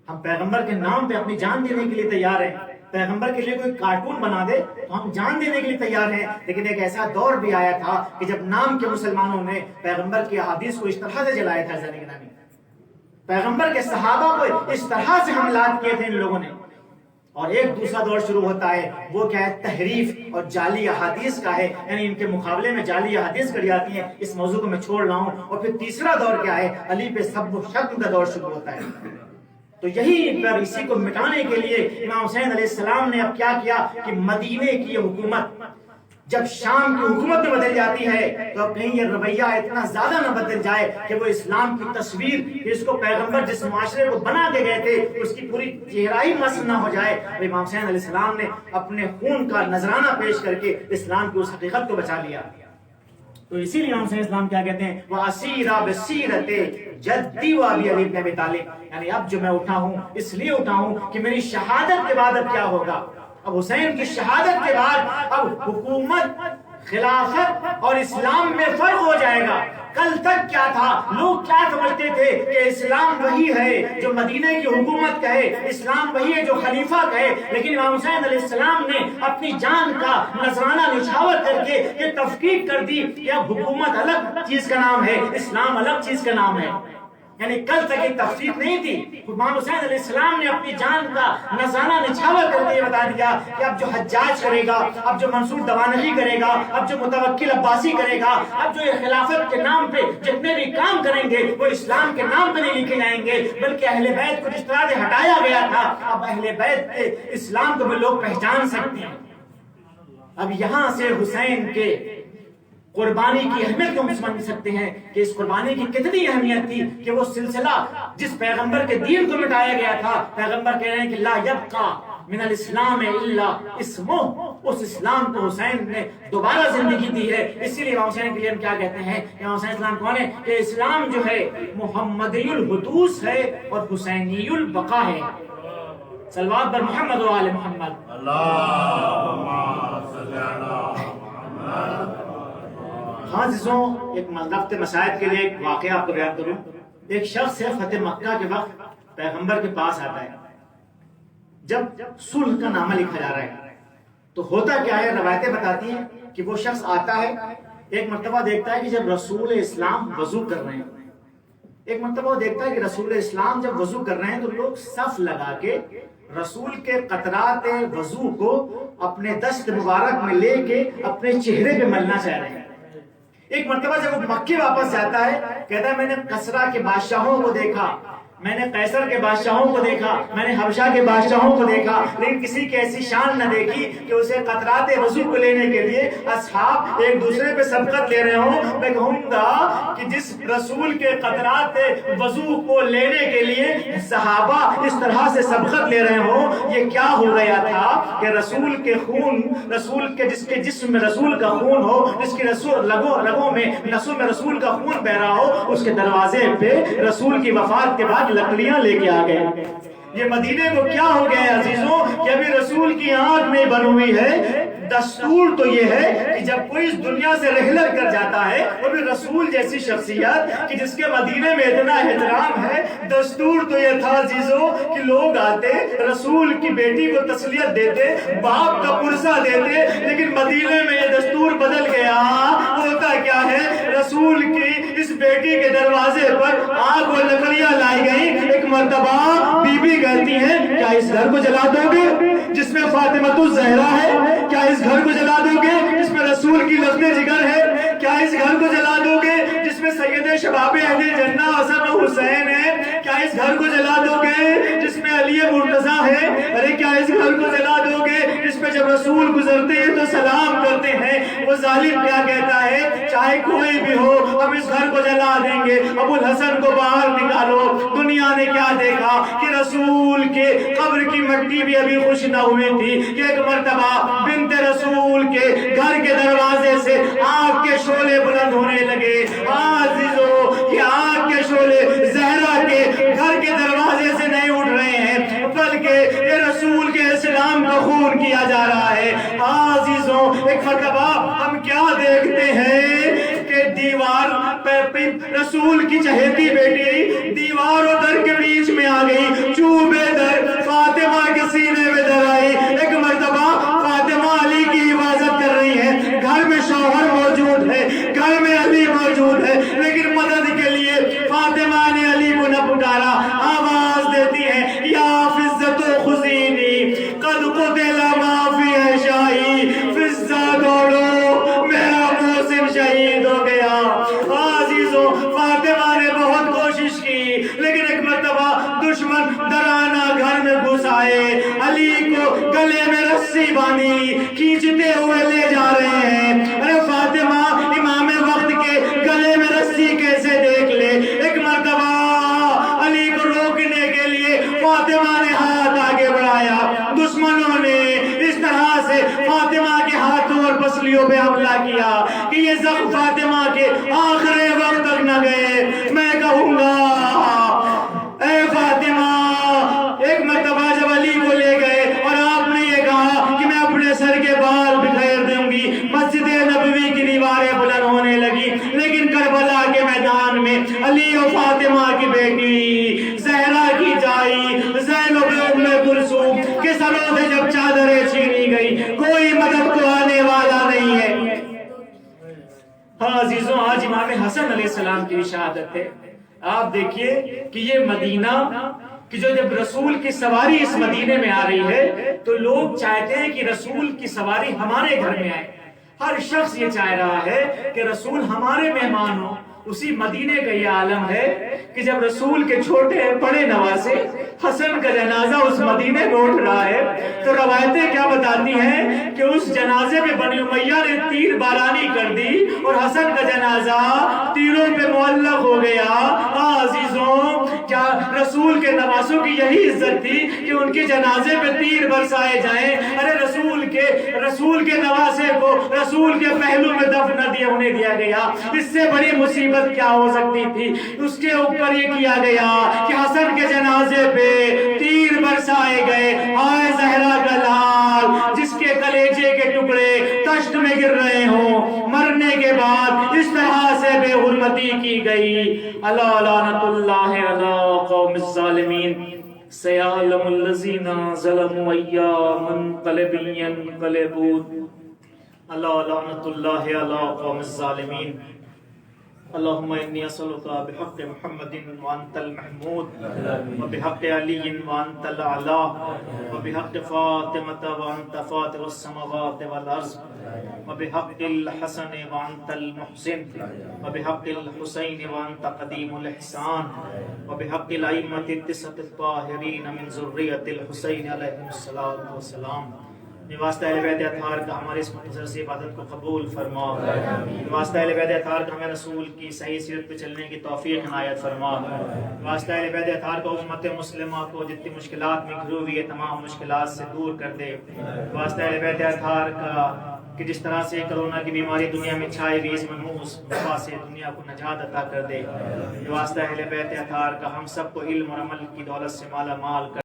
ہم پیغمبر کے نام پہ اپنی جان دینے کے لیے تیار ہیں، پیغمبر کے لیے کوئی کارٹون بنا دے تو ہم جان دینے کے لیے تیار ہیں، لیکن ایک ایسا دور بھی آیا تھا کہ جب نام کے مسلمانوں نے پیغمبر کی احادیث کو اس طرح سے جلایا تھا۔ زانی گرامی، پیغمبر کے صحابہ کو اس طرح سے حملات کیے تھے ان لوگوں نے، اور ایک دوسرا دور شروع ہوتا ہے، وہ کیا ہے، تحریف اور جعلی احادیث کا ہے، یعنی ان کے مقابلے میں جعلی احادیث کری جاتی ہیں۔ اس موضوع کو میں چھوڑ رہا ہوں، اور پھر تیسرا دور کیا ہے، علی پہ سب و شتم کا دور شروع ہوتا ہے۔ تو یہی پر اسی کو مٹانے کے لیے امام حسین علیہ السلام نے اب کیا کیا کہ مدینے کی حکومت جب شام کی حکومت میں بدل جاتی ہے تو اب کہیں یہ رویہ اتنا زیادہ نہ بدل جائے کہ وہ اسلام کی تصویر، اس کو پیغمبر جس معاشرے کو بنا کے گئے تھے اس کی پوری چہرائی مسخ نہ ہو جائے۔ امام حسین علیہ السلام نے اپنے خون کا نذرانہ پیش کر کے اسلام کی اس حقیقت کو بچا لیا۔ تو اسی لیے امام حسین اسلام کیا کہتے ہیں، وَأَسِيرَ بِسِيرَتِ جَدِّي وَأَبِي عَلِي بْنِ أَبِي طالب، یعنی اب جو میں اٹھا ہوں اس لیے اٹھا ہوں کہ میری شہادت کے بعد اب کیا ہوگا، اب حسین کی شہادت کے بعد اب حکومت، خلافت اور اسلام میں فرق ہو جائے گا۔ کل تک کیا تھا، لوگ کیا سمجھتے تھے کہ اسلام وہی ہے جو مدینہ کی حکومت کہے، اسلام وہی ہے جو خلیفہ کہے، لیکن امام حسین علیہ السلام نے اپنی جان کا نذرانہ نچھاور کر کے یہ تفکیک کر دی کہ اب حکومت الگ چیز کا نام ہے، اسلام الگ چیز کا نام ہے۔ یعنی کل تک ایک تفصیل نہیں تھی، امام حسین علیہ السلام نے اپنی جان کا نذرانہ نچھاور کر کے بتا دیا کہ اب جو حجاج کرے گا، اب جو منصور دوانحی کرے گا، اب جو متوکل عباسی کرے گا، اب جو یہ خلافت کے نام پہ جتنے بھی کام کریں گے وہ اسلام کے نام پہ نہیں لکھے جائیں گے، بلکہ اہل بیت کو جس طرح سے ہٹایا گیا تھا اب اہل بیت کے اسلام کو بھی لوگ پہچان سکتے ہیں۔ اب یہاں سے حسین کے قربانی کی اہمیت کو ہم سمجھ سکتے ہیں کہ اس قربانی کی کتنی اہمیت تھی کہ وہ سلسلہ جس پیغمبر کے دین کو مٹایا گیا تھا، پیغمبر کہہ رہے ہیں کہ لا یبقى من الاسلام الا اسمہ، اس اسلام کو حسین نے دوبارہ زندگی دی ہے. اسی لیے امام حسین کے لیے ہم کیا کہتے ہیں؟ امام حسین اسلام کون ہے؟ کہ اسلام جو ہے محمدی الحدوث ہے اور حسینی البقا ہے. صلوات بر محمد و آل محمد. اللہم صلی علی محمد. ہاں عزیزوں، ایک رفت مسائل کے لیے ایک واقعہ آپ کو بیان کروں. ایک شخص ہے فتح مکہ کے وقت پیغمبر کے پاس آتا ہے. جب صلح کا نامہ لکھا جا رہا ہے تو ہوتا کیا ہے، روایتیں بتاتی ہیں کہ وہ شخص آتا ہے، ایک مرتبہ دیکھتا ہے کہ جب رسول اسلام وضو کر رہے ہیں، ایک مرتبہ وہ دیکھتا ہے کہ رسول اسلام جب وضو کر رہے ہیں تو لوگ صف لگا کے رسول کے قطرات وضو کو اپنے دست مبارک میں لے کے اپنے چہرے پہ ملنا چاہ رہے ہیں. ایک مرتبہ جب وہ مکے واپس جاتا ہے، کہتا ہے میں نے کسرا کے بادشاہوں کو دیکھا، میں نے قیصر کے بادشاہوں کو دیکھا، میں نے حبشہ کے بادشاہوں کو دیکھا، لیکن کسی کی ایسی شان نہ دیکھی کہ اسے قطرات وضو کو لینے کے لیے اصحاب ایک دوسرے پہ سبقت لے رہے ہوں. میں کہوں گا کہ جس رسول کے قطرات وضو کو لینے کے لیے صحابہ اس طرح سے سبقت لے رہے ہوں، یہ کیا ہو گیا تھا کہ رسول کے خون، رسول کے جس کے جسم میں رسول کا خون ہو، جس کی رسول رگوں میں نسوں میں رسول کا خون بہ رہا ہو، اس کے دروازے پہ رسول کی وفات کے بعد لکڑیاں لے کے آ گئے. یہ مدینے کو کیا ہو گیا ہے عزیزوں کہ ابھی رسول کی آنکھ نہیں بن ہوئی ہے. دستور تو یہ ہے کہ جب کوئی اس دنیا سے رحلت کر جاتا ہے، وہ بھی رسول جیسی شخصیت کہ جس کے مدینے میں اتنا احترام ہے، دستور تو یہ تھا عزیزوں کہ لوگ آتے، رسول کی بیٹی کو تسلیت دیتے، باپ کا پرسہ دیتے. لیکن مدینے میں یہ دستور بدل گیا. ہوتا کیا ہے، رسول کی اس بیٹی کے دروازے پر آگ و لکڑیاں لائی گئی. ایک مرتبہ بی بی کہتی ہیں کیا اس گھر کو جلا دو گے جس میں فاطمہ الزہرا ہے؟ کیا اس گھر کو جلا دو گے جس میں رسول کی لفظ جگر ہے؟ کیا اس گھر کو جلا دو گے جس میں سید شباب اہل جنہ حسن و حسین ہے؟ کیا اس گھر کو جلا دو گے جس میں علی مرتضیٰ ہے؟ ارے کیا اس گھر کو جلا دو گے جس میں جب رسول گزرتے ہیں تو سلام کرتے ہیں؟ وہ ظالم کیا کہتا ہے، چاہے کوئی بھی ہو ہم اس گھر کو جلا دیں گے. ابو الحسن کو باہر نکالو. دنیا نے کیا دیکھا کہ رسول کے قبر کی مٹی بھی ابھی خوش نہ ہوئی تھی کہ ایک مرتبہ بنت رسول کے گھر کے دروازے سے آگ کے شعلے بلند ہونے لگے. عزیزو، یہ آگ کے شعلے زہرا کے گھر کے دروازے سے نہیں اٹھ رہے ہیں بلکہ یہ رسول کے اسلام کا خون کیا جا رہا ہے. عزیزو، ایک مرتبہ ہم کیا دیکھتے ہیں کہ دیوار رسول کی چہیتی بیٹی دیوار و در کے بیچ میں آ گئی، چوبے در فاطمہ کے سینے میں در آئی. ایک مرتبہ فاطمہ علی کی حفاظت کر رہی ہے، گھر میں شوہر موجود ہے، گھر میں علی موجود ہے، لیکن مدد کے لیے فاطمہ نے علی کو نہ پکارا. آواز دیتی ہے یا فزت و خزینی قد قتل ما فی عشائی، فزہ دوڑو میرا محسن شہید ہو گیا. عزیزوں، فاطمہ نے بہت کوشش کی لیکن ایک مرتبہ دشمن درانہ گھر میں گھس آئے، علی کو گلے میں رسی باندھی کھینچتے ہوئے لے جا رہے ہیں. ارے فاطمہ، امام وقت کے گلے میں رسی کیسے دیکھ لے؟ ایک مرتبہ علی کو روکنے کے لیے فاطمہ نے ہاتھ آگے بڑھایا. دشمنوں نے اس طرح سے فاطمہ کے ہاتھوں اور پسلیوں پہ حملہ کیا کہ یہ زخم فاطمہ کے آخری وقت تک نہ گئے. میں کہوں گا اے فاطمہ، ایک مرتبہ جب علی کو لے گئے اور آپ نے یہ کہا کہ میں اپنے سر کے بال بکھیر دوں گی، مسجد نبوی کی دیواریں بلند ہونے لگی. لیکن کربلا کے میدان میں علی و فاطمہ کی بیٹی زہرا کی جائی زینب ام کلثوم کے سروں سے جب چادریں چھینی گئی، کوئی مدد کو آنے والا نہیں ہے. ہاں عزیزوں، آج امام حسن علیہ السلام کی شہادت ہے. آپ دیکھیے کہ یہ مدینہ کہ جو جب رسول کی سواری اس مدینے میں آ رہی ہے تو لوگ چاہتے ہیں کہ رسول کی سواری ہمارے گھر میں آئے. ہر شخص یہ چاہ رہا ہے کہ رسول ہمارے مہمان ہو. اسی مدینے کا یہ عالم ہے کہ جب رسول کے چھوٹے بڑے نواسے حسن کا جنازہ اس مدینے میں اٹھ رہا ہے تو روایتیں کیا بتاتی ہیں کہ اس جنازے میں بنی امیہ نے تیر بارانی کر دی اور حسن کا جنازہ تیروں پہ معلق ہو گیا. عزیزوں، کیا رسول کے نوازوں کی یہی عزت تھی کہ ان کے جنازے پہ تیر برسائے جائیں. ارے رسول کے نوازے کو رسول کے پہلو میں دفن نہ ہونے دیا گیا. اس سے بڑی مصیبت کیا ہو سکتی تھی؟ اس کے اوپر یہ کیا گیا کہ حسن کے جنازے پہ تیر برسائے گئے. ہائے زہرا کا لال جس کے کلیجے کے ٹکڑے تشت میں گر رہے ہوں، مرنے کے بعد اس طرح سے بے حرمتی کی گئی. الا لعنت اللہ علی قوم الظالمین. سيعلم الذين ظلموا أيام منقلب ينقلبون. ألا لعنة الله على قوم الظالمين. اللهم إني أسألك بحق محمد وأنت المحمود، وبحق علي وأنت الأعلى، وبحق فاطمة وأنت فاطر السماوات والأرض، وبحق الحسن وأنت المحسن، وبحق الحسين وأنت قديم الإحسان، وبحق الأئمة التسعة الطاهرين من ذرية الحسين عليهم الصلاة والسلام. واسطہ اہل بیت اطہار کا ہمارے اس مختصر سی عبادت کو قبول فرما. واسطہ اہل بیت اطہار کا ہمیں رسول کی صحیح سیرت پہ چلنے کی توفیق عنایت فرما. واسطہ اہل بیت اطہار کا امت مسلمہ کو جتنی مشکلات میں گھری ہوئی ہے تمام مشکلات سے دور کر دے. واسطہ اہل بیت اطہار کا کہ جس طرح سے کرونا کی بیماری دنیا میں چھائی ہوئی اس منحوس وبا سے دنیا کو نجات عطا کر دے. واسطہ اہل بیت اطہار کا ہم سب کو علم اور عمل کی دولت سے مالا مال کر